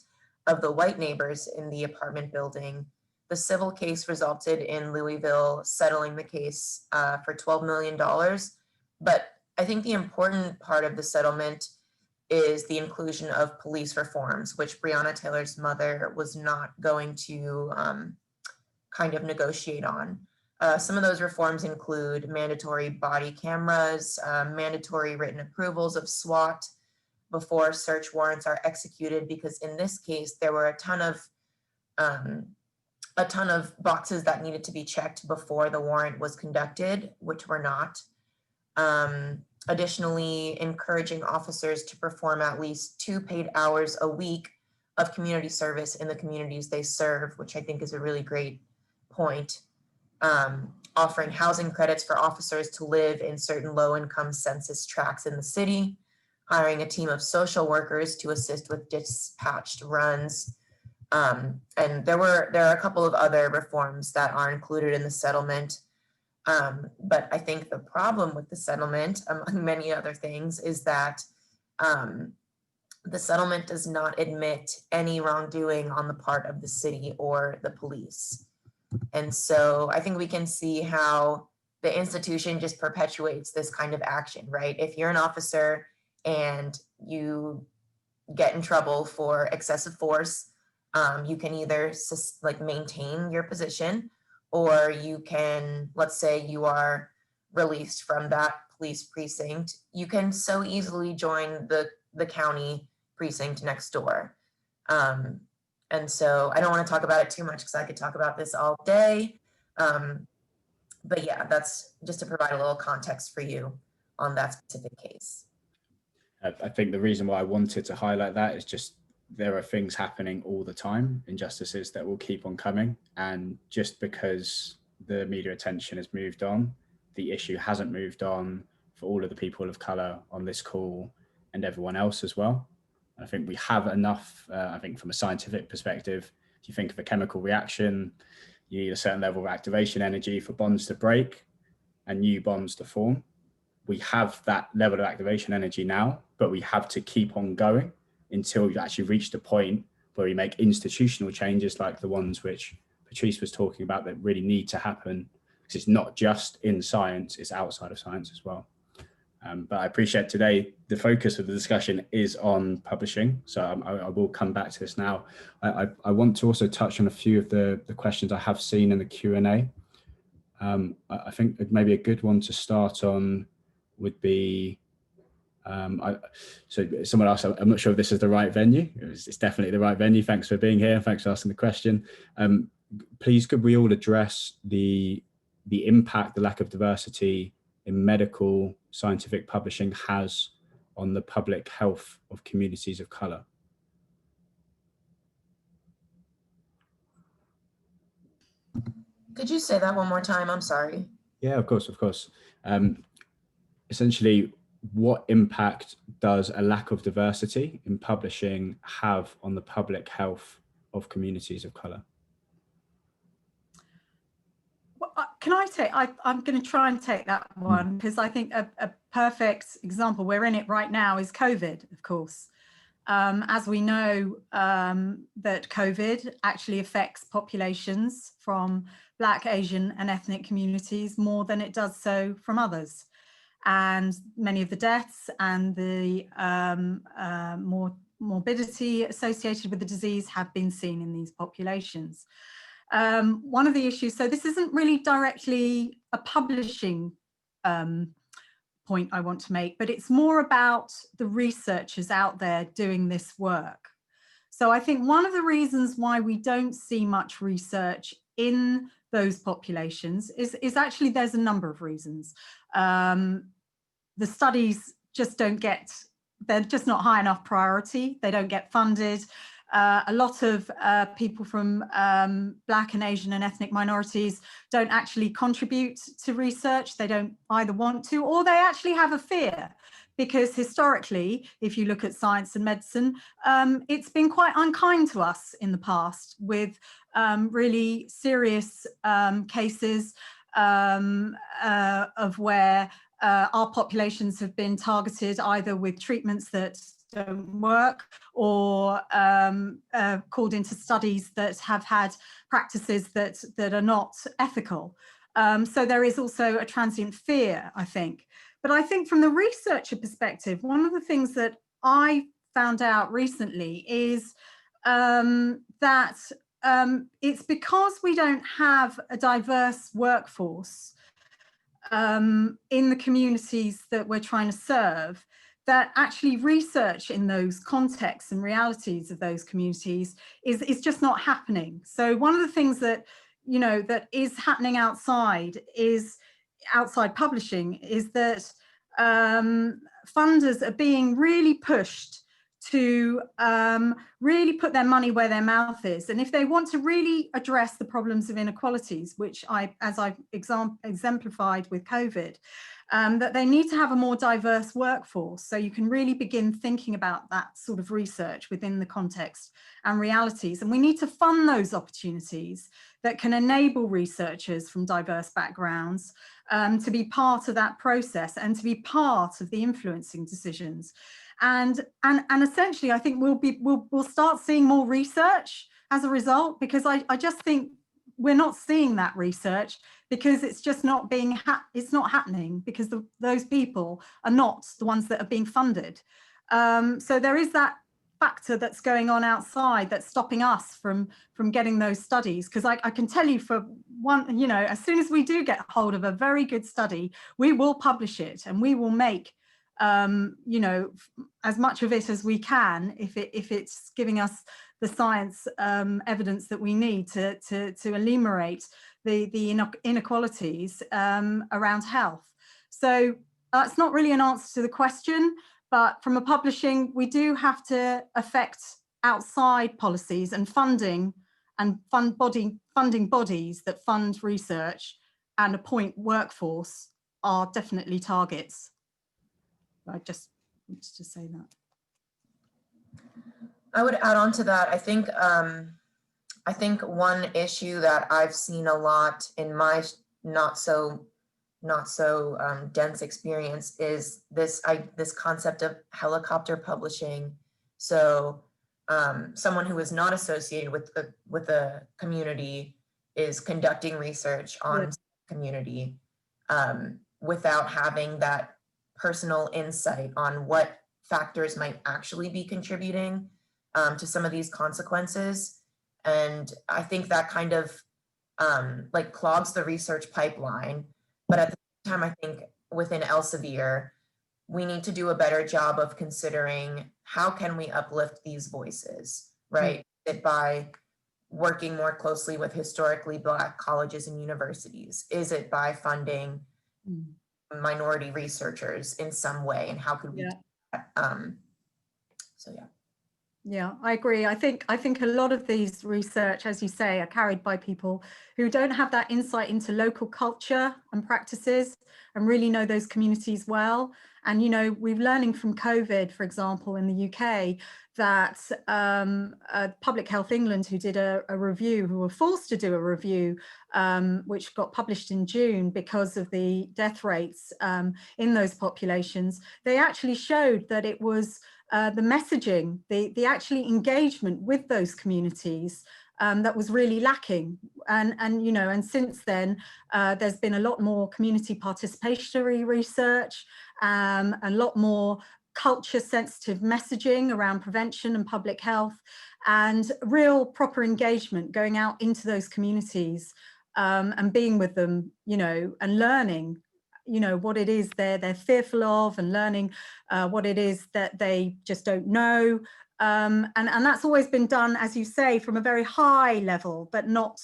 of the white neighbors in the apartment building, the civil case resulted in Louisville settling the case for $12 million. But I think the important part of the settlement is the inclusion of police reforms, which Breonna Taylor's mother was not going to kind of negotiate on. Some of those reforms include mandatory body cameras, mandatory written approvals of SWAT before search warrants are executed, because in this case, there were a ton of boxes that needed to be checked before the warrant was conducted, which were not. Additionally, encouraging officers to perform at least 2 paid hours a week of community service in the communities they serve, which I think is a really great point. Offering housing credits for officers to live in certain low-income census tracts in the city, hiring a team of social workers to assist with dispatched runs. And there are a couple of other reforms that are included in the settlement. But I think the problem with the settlement, among many other things, is that the settlement does not admit any wrongdoing on the part of the city or the police. And so I think we can see how the institution just perpetuates this kind of action, right? If you're an officer and you get in trouble for excessive force, you can either maintain your position, or you can, let's say you are released from that police precinct, you can so easily join the county precinct next door. And so I don't want to talk about it too much because I could talk about this all day. But yeah, that's just to provide a little context for you on that specific case. I think the reason why I wanted to highlight that is just there are things happening all the time, injustices that will keep on coming. And just because the media attention has moved on, the issue hasn't moved on for all of the people of colour on this call and everyone else as well. I think we have enough, I think from a scientific perspective, if you think of a chemical reaction, you need a certain level of activation energy for bonds to break and new bonds to form. We have that level of activation energy now, but we have to keep on going until we've actually reached a point where we make institutional changes like the ones which Patrice was talking about that really need to happen, because it's not just in science, it's outside of science as well. But I appreciate today, the focus of the discussion is on publishing. So I will come back to this now. I want to also touch on a few of the questions I have seen in the Q&A. I think maybe a good one to start on would be, so someone else, I'm not sure if this is the right venue. It's definitely the right venue. Thanks for being here. Thanks for asking the question. Please, could we all address the impact the lack of diversity in medical scientific publishing has on the public health of communities of colour? Could you say that one more time? I'm sorry. Yeah, of course, of course. Essentially, what impact does a lack of diversity in publishing have on the public health of communities of colour? Well, can I take, I'm going to try and take that one, because I think a perfect example, we're in it right now, is COVID, of course. As we know, that COVID actually affects populations from Black, Asian and ethnic communities more than it does so from others. And many of the deaths and the morbidity associated with the disease have been seen in these populations. One of the issues, so this isn't really directly a publishing point I want to make, but it's more about the researchers out there doing this work. So I think one of the reasons why we don't see much research in those populations is actually, there's a number of reasons. The studies just don't get, they're just not high enough priority. They don't get funded. A lot of people from Black and Asian and ethnic minorities don't actually contribute to research. They don't either want to, or they actually have a fear, because historically, if you look at science and medicine, it's been quite unkind to us in the past, with really serious cases of where our populations have been targeted either with treatments that don't work, or called into studies that have had practices that are not ethical. So there is also a transient fear, I think. But I think from the researcher perspective, one of the things that I found out recently is that it's because we don't have a diverse workforce in the communities that we're trying to serve, that actually research in those contexts and realities of those communities is just not happening. So one of the things that, you know, that is happening outside publishing is that funders are being really pushed to really put their money where their mouth is. And if they want to really address the problems of inequalities, which as I've exemplified with COVID, that they need to have a more diverse workforce, so you can really begin thinking about that sort of research within the context and realities. And we need to fund those opportunities that can enable researchers from diverse backgrounds to be part of that process and to be part of the influencing decisions. And essentially, I think we'll start seeing more research as a result, because I just think we're not seeing that research because it's just not being, it's not happening, because those people are not the ones that are being funded. So there is that factor that's going on outside that's stopping us from getting those studies. Because I can tell you, for one, you know, as soon as we do get hold of a very good study, we will publish it, and we will make you know, as much of it as we can, if it's giving us the science evidence that we need to eliminate the inequalities around health. So that's not really an answer to the question, but from a publishing, we do have to affect outside policies and funding and funding bodies that fund research and appoint workforce are definitely targets. I just wanted to say that. I would add on to that. I think one issue that I've seen a lot in my not so dense experience is this concept of helicopter publishing. So someone who is not associated with the community is conducting research on community without having that personal insight on what factors might actually be contributing to some of these consequences. And I think that kind of like clogs the research pipeline. But at the same time, I think within Elsevier, we need to do a better job of considering how can we uplift these voices, right? Is it by working more closely with historically Black colleges and universities? Is it by funding minority researchers in some way? And how could we do that? So yeah. Yeah, I agree. I think a lot of these research, as you say, are carried by people who don't have that insight into local culture and practices and really know those communities well. And, you know, we're learning from COVID, for example, in the UK, that Public Health England, who did a review, who were forced to do a review, which got published in June because of the death rates in those populations, they actually showed that it was the messaging, the actually engagement with those communities that was really lacking. And you know, and since then, there's been a lot more community participatory research, a lot more culture sensitive messaging around prevention and public health, and real proper engagement going out into those communities and being with them, you know, and learning, you know, what it is they're fearful of, and learning what it is that they just don't know. And that's always been done, as you say, from a very high level, but not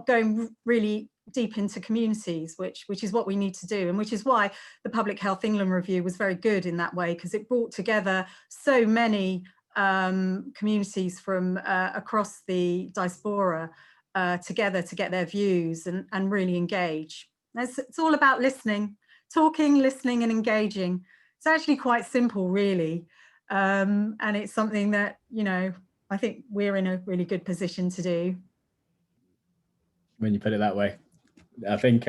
going really deep into communities, which is what we need to do, and which is why the Public Health England review was very good in that way, because it brought together so many communities from across the diaspora together to get their views and really engage. It's all about listening, talking, listening and engaging. It's actually quite simple, really. And it's something that, you know, I think we're in a really good position to do. When you put it that way. I think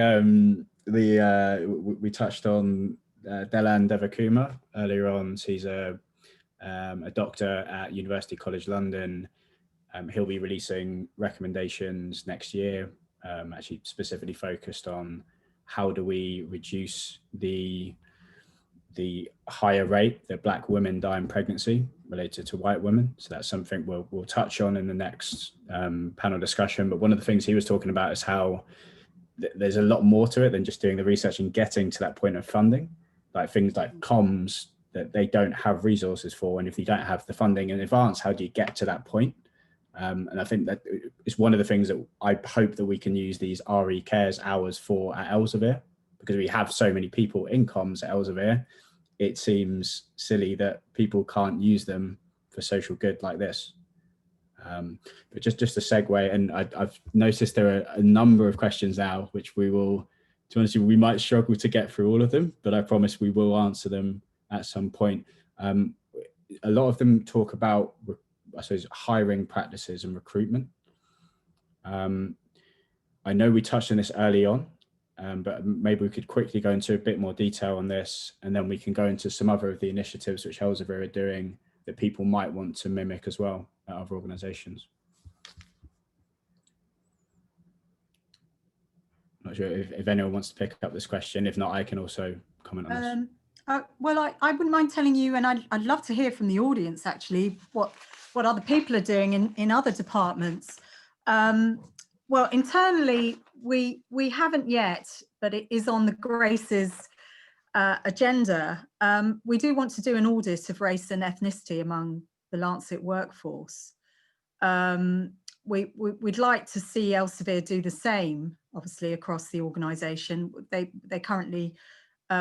we touched on Delan Devakuma earlier on. He's a doctor at University College London. He'll be releasing recommendations next year, actually specifically focused on how do we reduce the higher rate that Black women die in pregnancy related to white women. So that's something we'll touch on in the next panel discussion. But one of the things he was talking about is how there's a lot more to it than just doing the research and getting to that point of funding, like things like comms that they don't have resources for. And if you don't have the funding in advance, how do you get to that point? And I think that it's one of the things that I hope that we can use these RE Cares hours for at Elsevier, because we have so many people in comms at Elsevier. It seems silly that people can't use them for social good like this. But just a segue, and I've noticed there are a number of questions now, which we will, to be honest, we might struggle to get through all of them, but I promise we will answer them at some point. A lot of them talk about, I suppose, hiring practices and recruitment. I know we touched on this early on, but maybe we could quickly go into a bit more detail on this, and then we can go into some other of the initiatives which Elsevier are doing that people might want to mimic as well at other organizations. Not sure if anyone wants to pick up this question. If not, I can also comment on this. Well, I wouldn't mind telling you, and I'd love to hear from the audience actually, what other people are doing in other departments. Well, internally, we haven't yet, but it is on the Grace's agenda. We do want to do an audit of race and ethnicity among the Lancet workforce. We'd like to see Elsevier do the same, obviously, across the organisation. They currently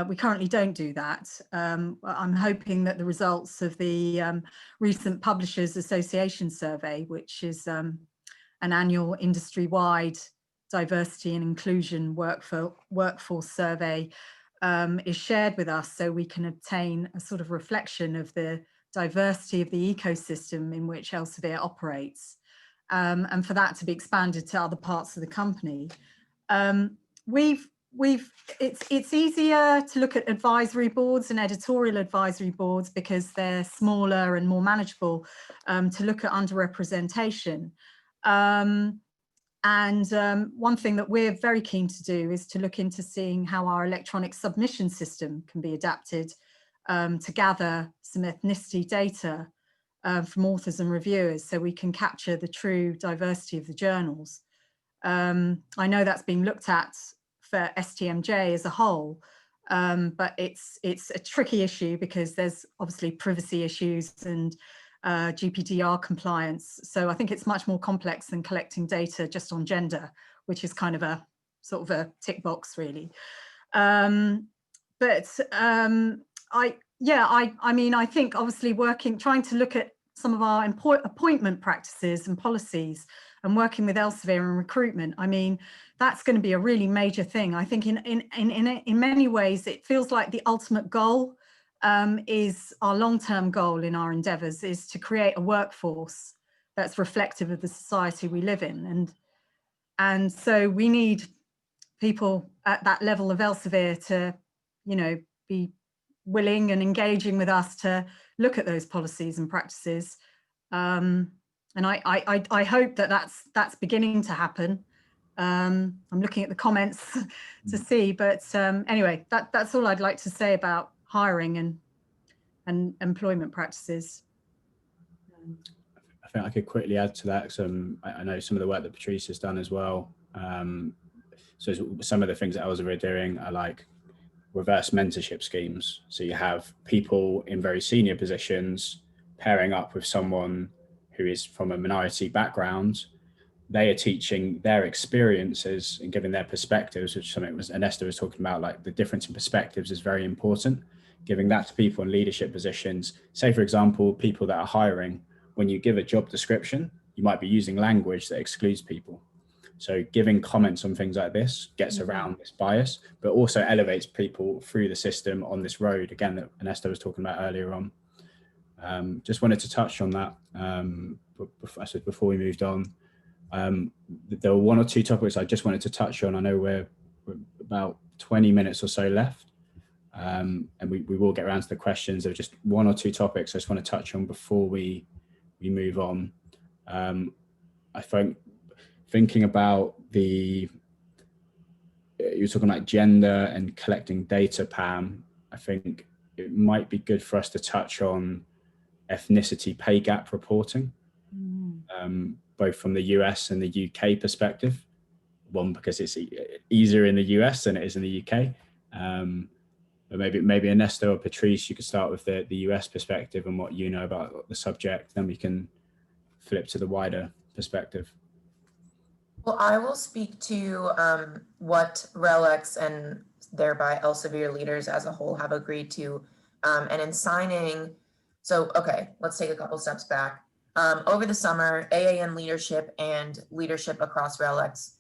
we currently don't do that. I'm hoping that the results of the recent Publishers Association survey, which is an annual industry-wide diversity and inclusion workforce survey, is shared with us so we can obtain a sort of reflection of the diversity of the ecosystem in which Elsevier operates, and for that to be expanded to other parts of the company. It's easier to look at advisory boards and editorial advisory boards because they're smaller and more manageable, to look at underrepresentation. One thing that we're very keen to do is to look into seeing how our electronic submission system can be adapted to gather some ethnicity data from authors and reviewers so we can capture the true diversity of the journals. I know that's being looked at for STMJ as a whole, but it's a tricky issue because there's obviously privacy issues and GDPR compliance. So I think it's much more complex than collecting data just on gender, which is kind of a sort of a tick box really. I mean, I think obviously trying to look at some of our appointment practices and policies and working with Elsevier and recruitment, I mean, that's going to be a really major thing. I think in many ways, it feels like the ultimate goal is our long-term goal in our endeavours is to create a workforce that's reflective of the society we live in. And so we need people at that level of Elsevier to, you know, be willing and engaging with us to look at those policies and practices. And I hope that that's beginning to happen. I'm looking at the comments to see, but anyway, that's all I'd like to say about hiring and employment practices. I think I could quickly add to that. I know some of the work that Patrice has done as well. So some of the things that Elsevier are doing are like reverse mentorship schemes. So you have people in very senior positions pairing up with someone who is from a minority background. They are teaching their experiences and giving their perspectives, which something was Anesta was talking about, like the difference in perspectives is very important. Giving that to people in leadership positions. Say, for example, people that are hiring, when you give a job description, you might be using language that excludes people. So giving comments on things like this gets around this bias, but also elevates people through the system on this road, again, that Anesta was talking about earlier on. Just wanted to touch on that before we moved on. There were one or two topics I just wanted to touch on. I know we're about 20 minutes or so left, and we will get around to the questions. There are just one or two topics I just want to touch on before we move on. I think thinking about you were talking about gender and collecting data, Pam, I think it might be good for us to touch on ethnicity pay gap reporting, both from the US and the UK perspective. One, because it's easier in the US than it is in the UK. But maybe Anesta or Patrice, you could start with the US perspective and what you know about the subject, then we can flip to the wider perspective. Well, I will speak to what RELX and thereby Elsevier leaders as a whole have agreed to. And in signing, so, okay, let's take a couple steps back. Over the summer, AAN leadership and leadership across RELX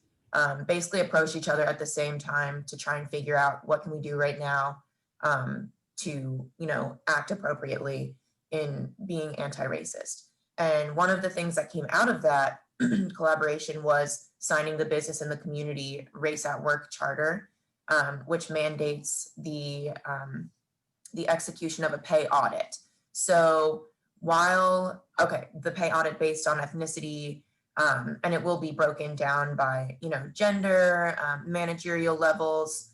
basically approached each other at the same time to try and figure out what can we do right now to, you know, act appropriately in being anti-racist. And one of the things that came out of that collaboration was signing the Business in the Community Race at Work Charter, which mandates the execution of a pay audit. So while, okay, the pay audit based on ethnicity, and it will be broken down by, you know, gender, managerial levels,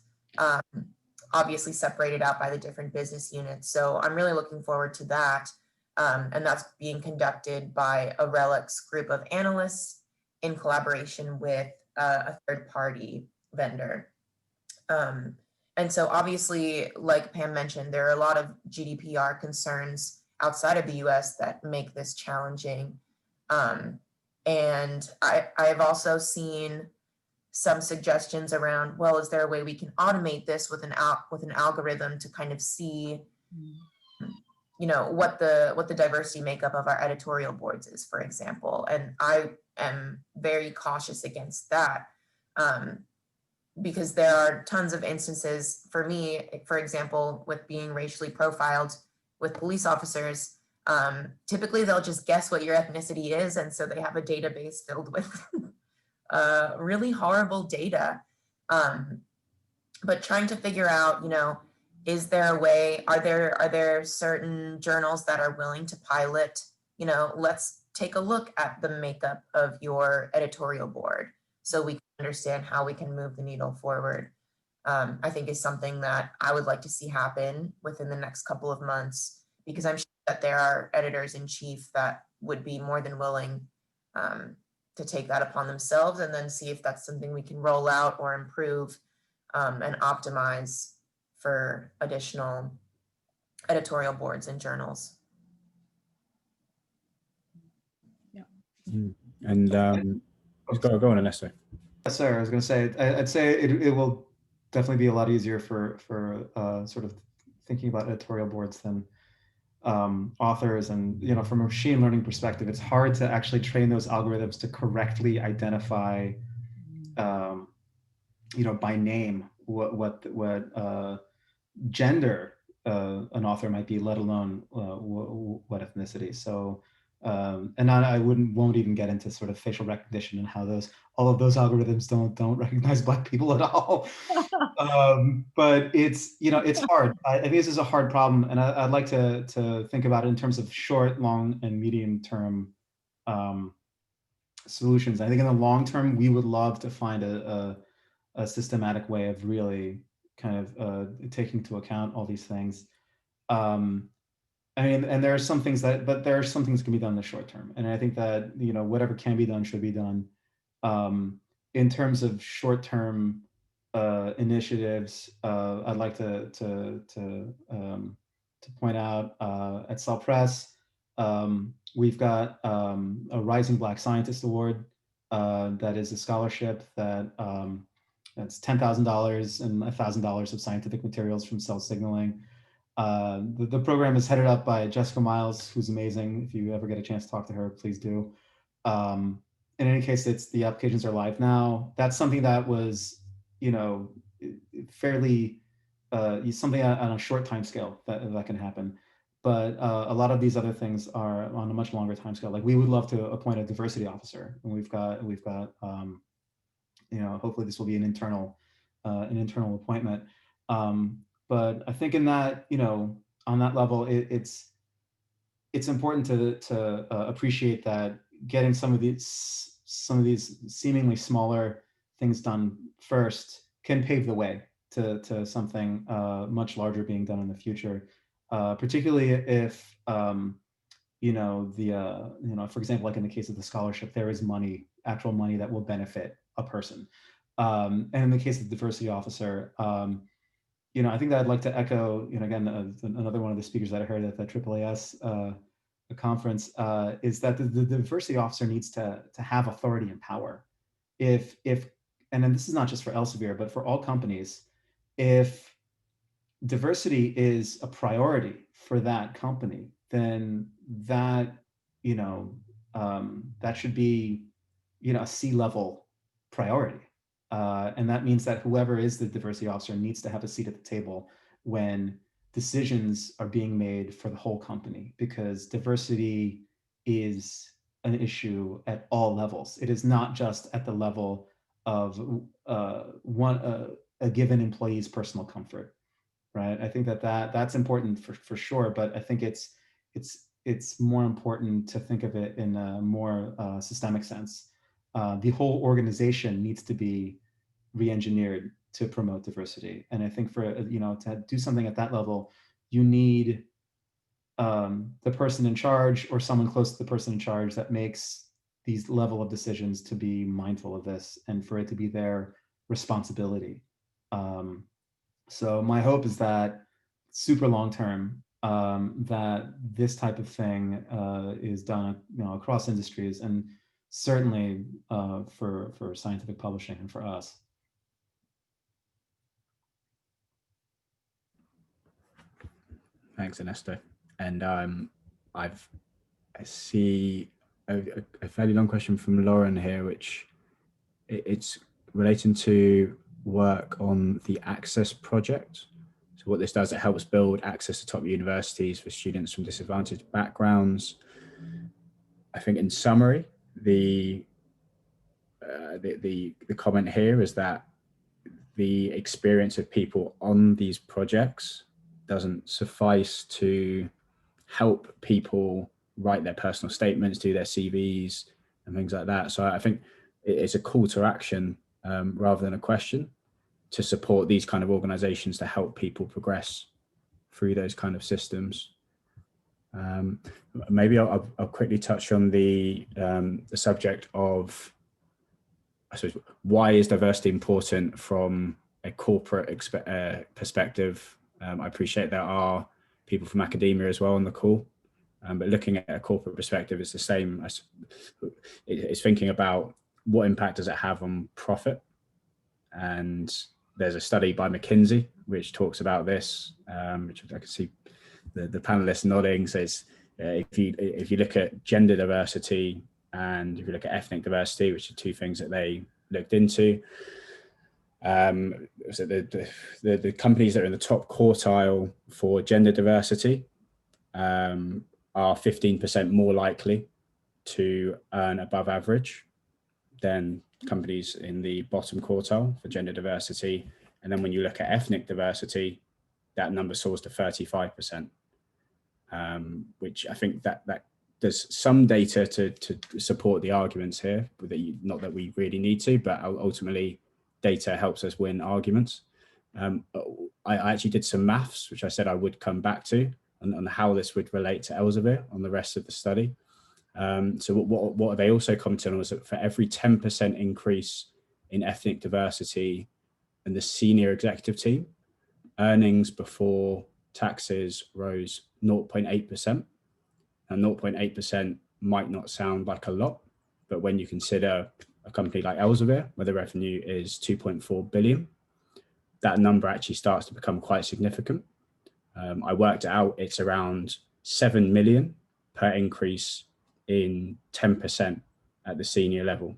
obviously separated out by the different business units. So I'm really looking forward to that. And that's being conducted by a RELX group of analysts in collaboration with a third-party vendor. And so obviously, like Pam mentioned, there are a lot of GDPR concerns outside of the US that make this challenging. And I've also seen some suggestions around, well, is there a way we can automate this with an algorithm to kind of see, you know, what the diversity makeup of our editorial boards is, for example. And I am very cautious against that, because there are tons of instances for me, for example, with being racially profiled with police officers. Typically they'll just guess what your ethnicity is, and so they have a database filled with really horrible data. But trying to figure out, you know, is there a way, are there certain journals that are willing to pilot, you know, let's take a look at the makeup of your editorial board so we can understand how we can move the needle forward. I think is something that I would like to see happen within the next couple of months, because I'm sure that there are editors in chief that would be more than willing to take that upon themselves, and then see if that's something we can roll out or improve and optimize for additional editorial boards and journals. And go on, Ernesto. Yes, sir. I was going to say, I'd say it will definitely be a lot easier for sort of thinking about editorial boards than authors. And, you know, from a machine learning perspective, it's hard to actually train those algorithms to correctly identify, you know, by name what gender an author might be, let alone what ethnicity. So, and I won't even get into sort of facial recognition and how all of those algorithms don't recognize Black people at all. But it's, you know, it's hard. I think this is a hard problem, and I'd like to think about it in terms of short, long, and medium term solutions. I think in the long term, we would love to find a systematic way of really kind of taking into account all these things. I mean, and there are some things but there are some things that can be done in the short term. And I think that, you know, whatever can be done should be done. In terms of short-term initiatives, I'd like to point out at Cell Press, we've got a Rising Black Scientist Award that is a scholarship that that's $10,000 and $1,000 of scientific materials from cell signaling. The program is headed up by Jessica Miles, who's amazing. If you ever get a chance to talk to her, please do. In any case, the applications are live now. That's something that was, you know, fairly something on a short time scale that can happen. But a lot of these other things are on a much longer time scale. Like, we would love to appoint a diversity officer, and we've got you know, hopefully this will be an internal appointment. But I think in that, you know, on that level, it's important to appreciate that getting some of these seemingly smaller things done first can pave the way to something much larger being done in the future. Particularly if you know, you know, for example, like in the case of the scholarship, there is actual money that will benefit a person. And in the case of the diversity officer, you know, I think that I'd like to echo, you know, again, another one of the speakers that I heard at the AAAS conference is that the diversity officer needs to have authority and power. And then this is not just for Elsevier, but for all companies, if diversity is a priority for that company, then that, you know, that should be, you know, a C-level priority. And that means that whoever is the diversity officer needs to have a seat at the table when decisions are being made for the whole company, because diversity is an issue at all levels. It is not just at the level of a given employee's personal comfort, right? I think that's important for sure, but I think it's more important to think of it in a more systemic sense. The whole organization needs to be re-engineered to promote diversity. And I think for, you know, to do something at that level, you need the person in charge or someone close to the person in charge that makes these level of decisions to be mindful of this and for it to be their responsibility. So my hope is that super long term, that this type of thing is done, you know, across industries. And certainly for scientific publishing and for us. Thanks, Ernesto. And I see a fairly long question from Lauren here, which it's relating to work on the Access project. So what this does, it helps build access to top universities for students from disadvantaged backgrounds. I think in summary, the comment here is that the experience of people on these projects doesn't suffice to help people write their personal statements, do their CVs and things like that. So I think it's a call to action rather than a question to support these kind of organizations to help people progress through those kind of systems. Maybe I'll quickly touch on the subject of, I suppose, why is diversity important from a corporate perspective? I appreciate there are people from academia as well on the call, but looking at a corporate perspective, it's the same. It's thinking about what impact does it have on profit? And there's a study by McKinsey which talks about this, which I can see the panelists nodding. Says if you look at gender diversity and if you look at ethnic diversity, which are two things that they looked into, so the companies that are in the top quartile for gender diversity are 15% more likely to earn above average than companies in the bottom quartile for gender diversity. And then when you look at ethnic diversity, that number soars to 35%, which I think that there's some data to support the arguments here, not that we really need to, but ultimately data helps us win arguments. I actually did some maths, which I said I would come back to, on how this would relate to Elsevier on the rest of the study. So what they also commented on was that for every 10% increase in ethnic diversity in the senior executive team, earnings before taxes rose 0.8%. And 0.8% might not sound like a lot, but when you consider a company like Elsevier, where the revenue is 2.4 billion, that number actually starts to become quite significant. I worked out it's around 7 million per increase in 10% at the senior level.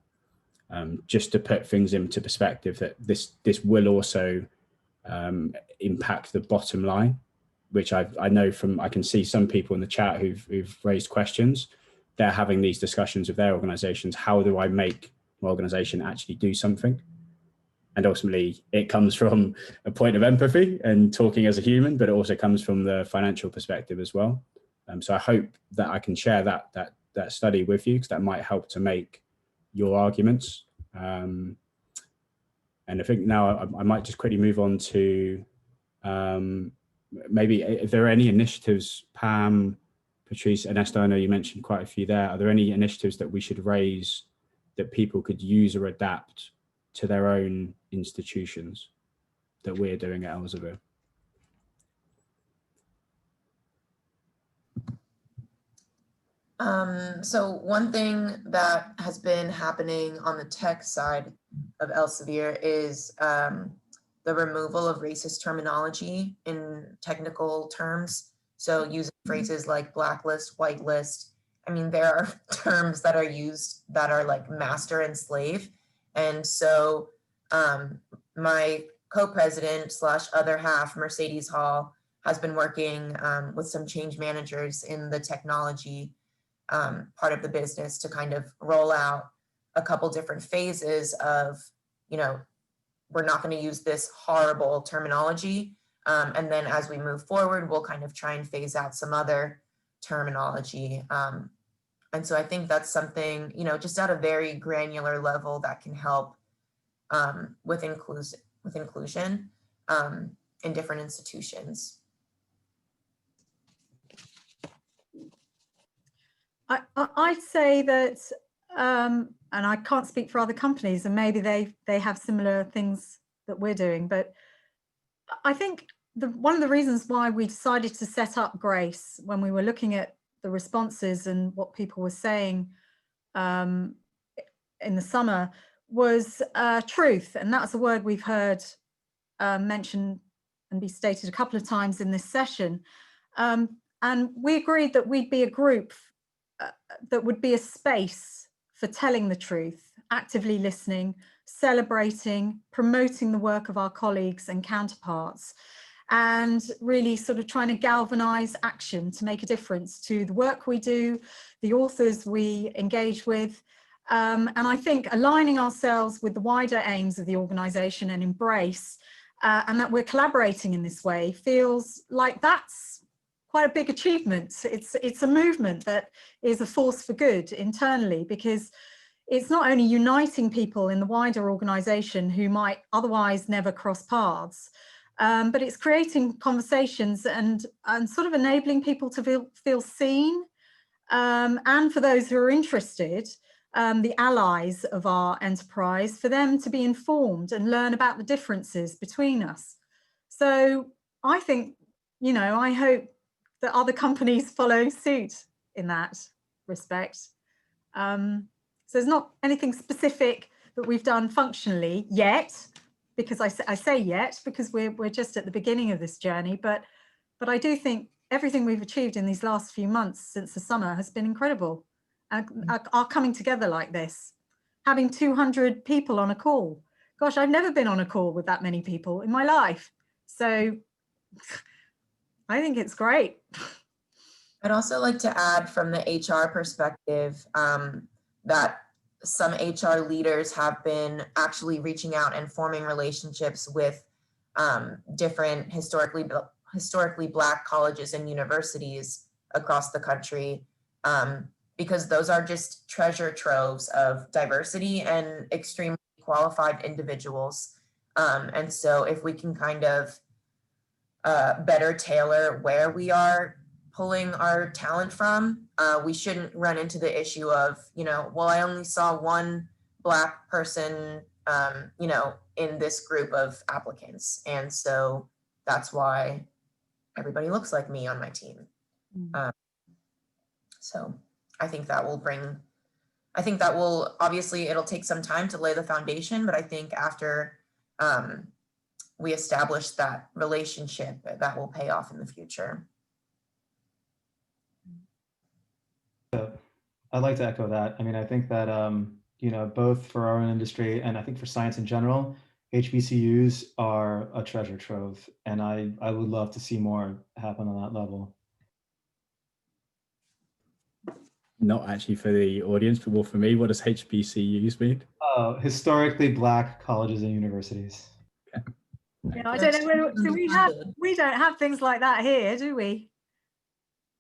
Just to put things into perspective, that this will also impact the bottom line, which I know from, I can see some people in the chat who've raised questions. They're having these discussions with their organizations. How do I make my organization actually do something? And ultimately, it comes from a point of empathy and talking as a human, but it also comes from the financial perspective as well. So I hope that I can share that study with you, because that might help to make your arguments. And I think now I might just quickly move on to maybe if there are any initiatives, Pam, Patrice, Ernesto, I know you mentioned quite a few there. Are there any initiatives that we should raise that people could use or adapt to their own institutions that we're doing at Elsevier? So one thing that has been happening on the tech side of Elsevier is the removal of racist terminology in technical terms. So using phrases like blacklist, whitelist. I mean, there are terms that are used that are like master and slave. And so my co-president / other half, Mercedes Hall, has been working with some change managers in the technology part of the business to kind of roll out a couple different phases of, we're not going to use this horrible terminology. And then as we move forward, we'll kind of try and phase out some other terminology. And so I think that's something, just at a very granular level that can help with inclusion in different institutions. I'd say that, and I can't speak for other companies, and maybe they have similar things that we're doing, but I think one of the reasons why we decided to set up Grace, when we were looking at the responses and what people were saying in the summer was truth, and that's a word we've heard mentioned and be stated a couple of times in this session. And we agreed that we'd be a group that would be a space for telling the truth, actively listening, celebrating, promoting the work of our colleagues and counterparts, and really sort of trying to galvanize action to make a difference to the work we do, the authors we engage with, and I think aligning ourselves with the wider aims of the organization and embrace, and that we're collaborating in this way feels like that's quite a big achievement. It's a movement that is a force for good internally, because it's not only uniting people in the wider organization who might otherwise never cross paths, but it's creating conversations and sort of enabling people to feel seen. And for those who are interested, the allies of our enterprise, for them to be informed and learn about the differences between us. So I think, you know, I hope that other companies follow suit in that respect. So there's not anything specific that we've done functionally yet, because I say yet because we're just at the beginning of this journey, but I do think everything we've achieved in these last few months since the summer has been incredible. And are coming together like this, having 200 people on a call. Gosh, I've never been on a call with that many people in my life. So I think it's great. I'd also like to add from the HR perspective that some HR leaders have been actually reaching out and forming relationships with different historically Black colleges and universities across the country, because those are just treasure troves of diversity and extremely qualified individuals. And so if we can kind of better tailor where we are pulling our talent from, we shouldn't run into the issue of, you know, well, I only saw one Black person, you know, in this group of applicants. And so that's why everybody looks like me on my team. So I think that will obviously, it'll take some time to lay the foundation, but I think after we establish that relationship, that will pay off in the future. I'd like to echo that. I mean, I think that, you know, both for our own industry and I think for science in general, HBCUs are a treasure trove, and I would love to see more happen on that level. Not actually for the audience, but more for me. What does HBCUs mean? Historically Black colleges and universities. Yeah, I don't know. We don't have things like that here, do we?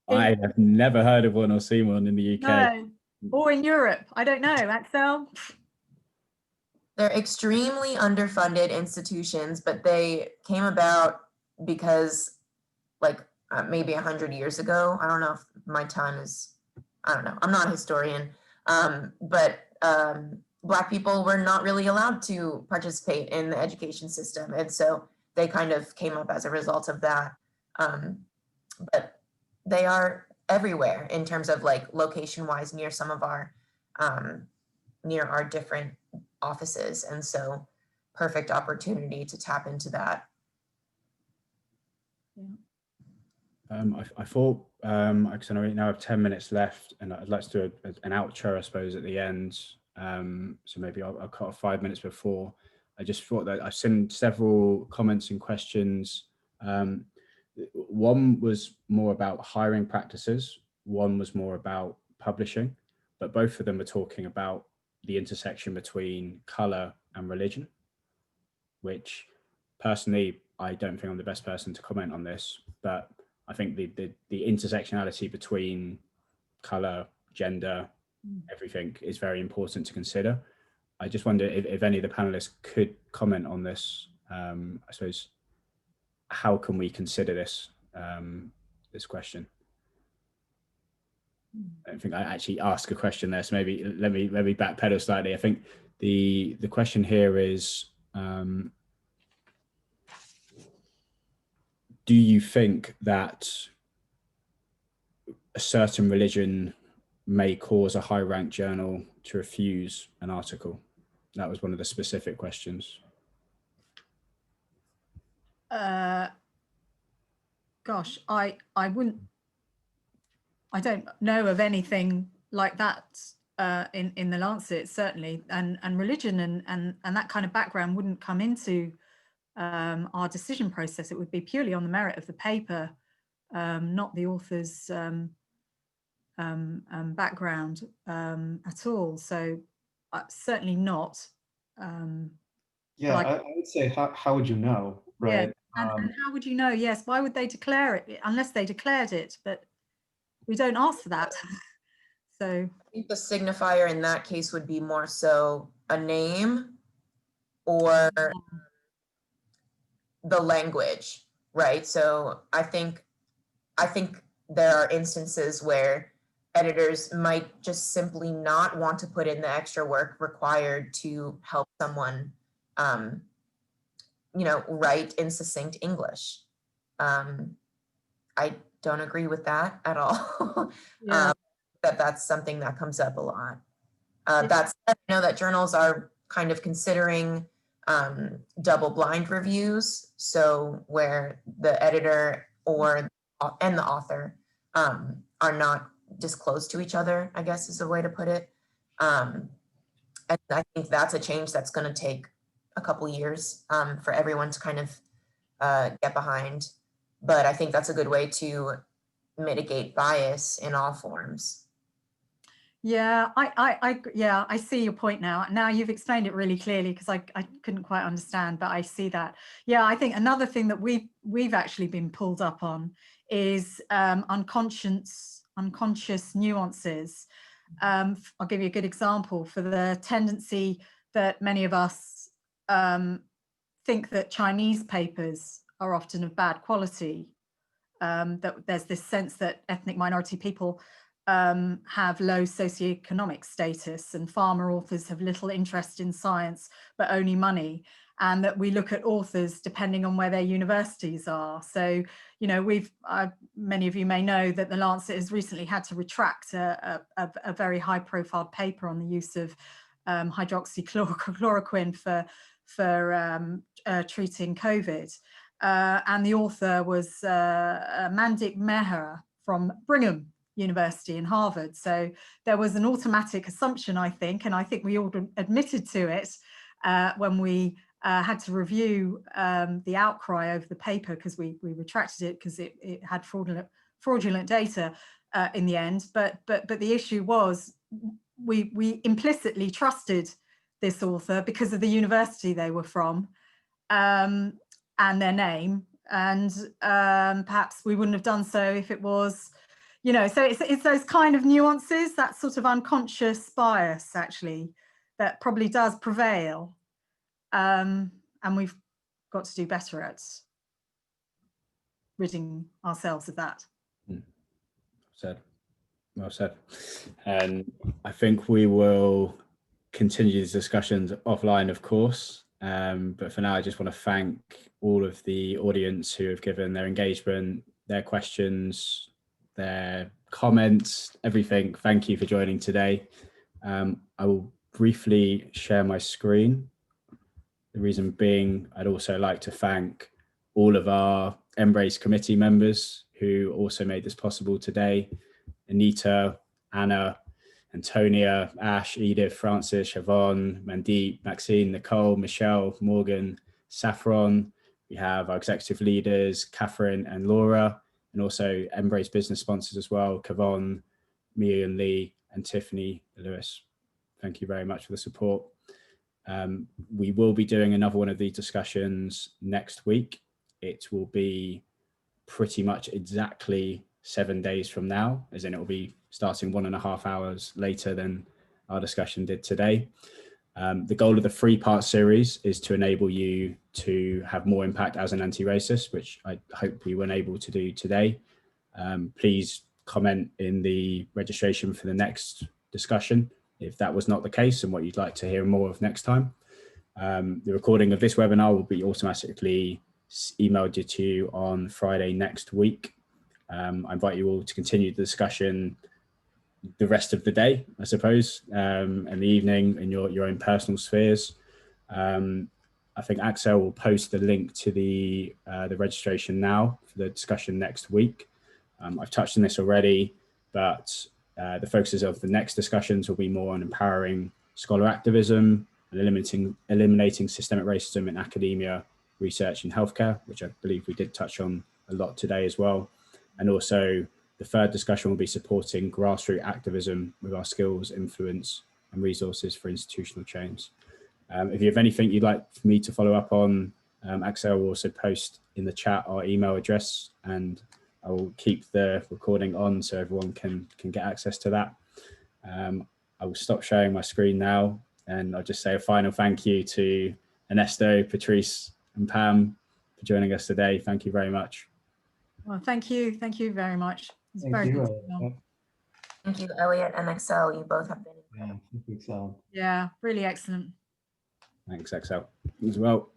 I have never heard of one or seen one in the UK. No, or in Europe. I don't know, Axel. They're extremely underfunded institutions, but they came about because like maybe 100 years ago. I don't know if my time is, I don't know. I'm not a historian, but Black people were not really allowed to participate in the education system. And so they kind of came up as a result of that. But they are everywhere in terms of like location wise near some of our, near our different offices. And so perfect opportunity to tap into that. I thought, because I now have 10 minutes left and I'd like to do an outro, I suppose, at the end. So maybe I'll cut off 5 minutes before. I just thought that I've seen several comments and questions. One was more about hiring practices. One was more about publishing, but both of them are talking about the intersection between color and religion, which personally, I don't think I'm the best person to comment on this, but I think the intersectionality between color, gender, everything is very important to consider. I just wonder if any of the panelists could comment on this. I suppose, how can we consider this this question? I don't think I actually asked a question there, so maybe let me backpedal slightly. I think the question here is, do you think that a certain religion may cause a high-ranked journal to refuse an article? That was one of the specific questions. Gosh, I don't know of anything like that in the Lancet, certainly, and religion and that kind of background wouldn't come into our decision process. It would be purely on the merit of the paper, not the author's background at all. So certainly not. Yeah, I would say, how would you know, right? Yeah, and how would you know? Yes, why would they declare it unless they declared it? But we don't ask for that. So I think the signifier in that case would be more so a name or the language, right? So I think there are instances where editors might just simply not want to put in the extra work required to help someone, write in succinct English. I don't agree with that at all. yeah. That's something that comes up a lot. That's, I know that journals are kind of considering double-blind reviews, so where the editor and the author are not disclosed to each other, I guess is a way to put it. And I think that's a change that's going to take a couple years for everyone to kind of get behind. But I think that's a good way to mitigate bias in all forms. Yeah, I see your point now. Now you've explained it really clearly, because I couldn't quite understand, but I see that. Yeah, I think another thing that we've actually been pulled up on is unconscious nuances. I'll give you a good example for the tendency that many of us think that Chinese papers are often of bad quality. That there's this sense that ethnic minority people have low socioeconomic status, and farmer authors have little interest in science but only money, and that we look at authors depending on where their universities are. So, you know, many of you may know that the Lancet has recently had to retract a very high profile paper on the use of hydroxychloroquine for treating COVID. And the author was Mandik Mehra from Brigham University in Harvard. So there was an automatic assumption, I think, and I think we all admitted to it when we had to review the outcry over the paper, because we retracted it because it had fraudulent data in the end. But the issue was we implicitly trusted this author because of the university they were from and their name, and perhaps we wouldn't have done so if it was, you know. So it's those kind of nuances, that sort of unconscious bias actually that probably does prevail, and we've got to do better at ridding ourselves of that. Well said. And I think we will continue these discussions offline, of course. But for now, I just want to thank all of the audience who have given their engagement, their questions, their comments, everything. Thank you for joining today. I will briefly share my screen. The reason being, I'd also like to thank all of our Embrace committee members who also made this possible today. Anita, Anna, Antonia, Ash, Edith, Francis, Siobhan, Mandeep, Maxine, Nicole, Michelle, Morgan, Saffron. We have our executive leaders, Catherine and Laura, and also Embrace business sponsors as well, Kavon, Mia and Lee, and Tiffany Lewis. Thank you very much for the support. We will be doing another one of these discussions next week. It will be pretty much exactly 7 days from now, as in it will be starting 1.5 hours later than our discussion did today. The goal of the 3-part series is to enable you to have more impact as an anti-racist, which I hope we were able to do today. Please comment in the registration for the next discussion if that was not the case and what you'd like to hear more of next time. The recording of this webinar will be automatically emailed to you on Friday next week. I invite you all to continue the discussion the rest of the day, I suppose, and the evening in your own personal spheres. I think Axel will post the link to the registration now for the discussion next week. I've touched on this already, but the focuses of the next discussions will be more on empowering scholar activism and eliminating systemic racism in academia, research and healthcare, which I believe we did touch on a lot today as well. And also the third discussion will be supporting grassroots activism with our skills, influence and resources for institutional change. If you have anything you'd like for me to follow up on, Axel will also post in the chat our email address, and I will keep the recording on so everyone can get access to that. I will stop sharing my screen now, and I'll just say a final thank you to Ernesto, Patrice and Pam for joining us today. Thank you very much. Well, thank you very much. It's Thank very you. good to know. Thank you, Elliot and Excel. You both have been incredible. Yeah, thank you, Excel. Yeah, really excellent. Thanks, Axel, as well.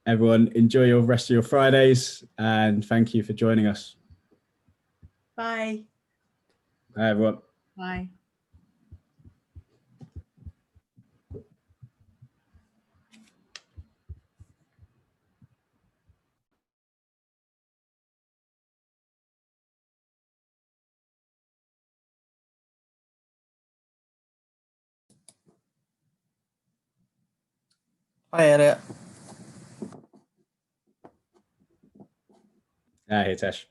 Everyone, enjoy your rest of your Fridays, and thank you for joining us. Bye. Bye, everyone. Bye. Hi, Elliot. Hey, Tesh.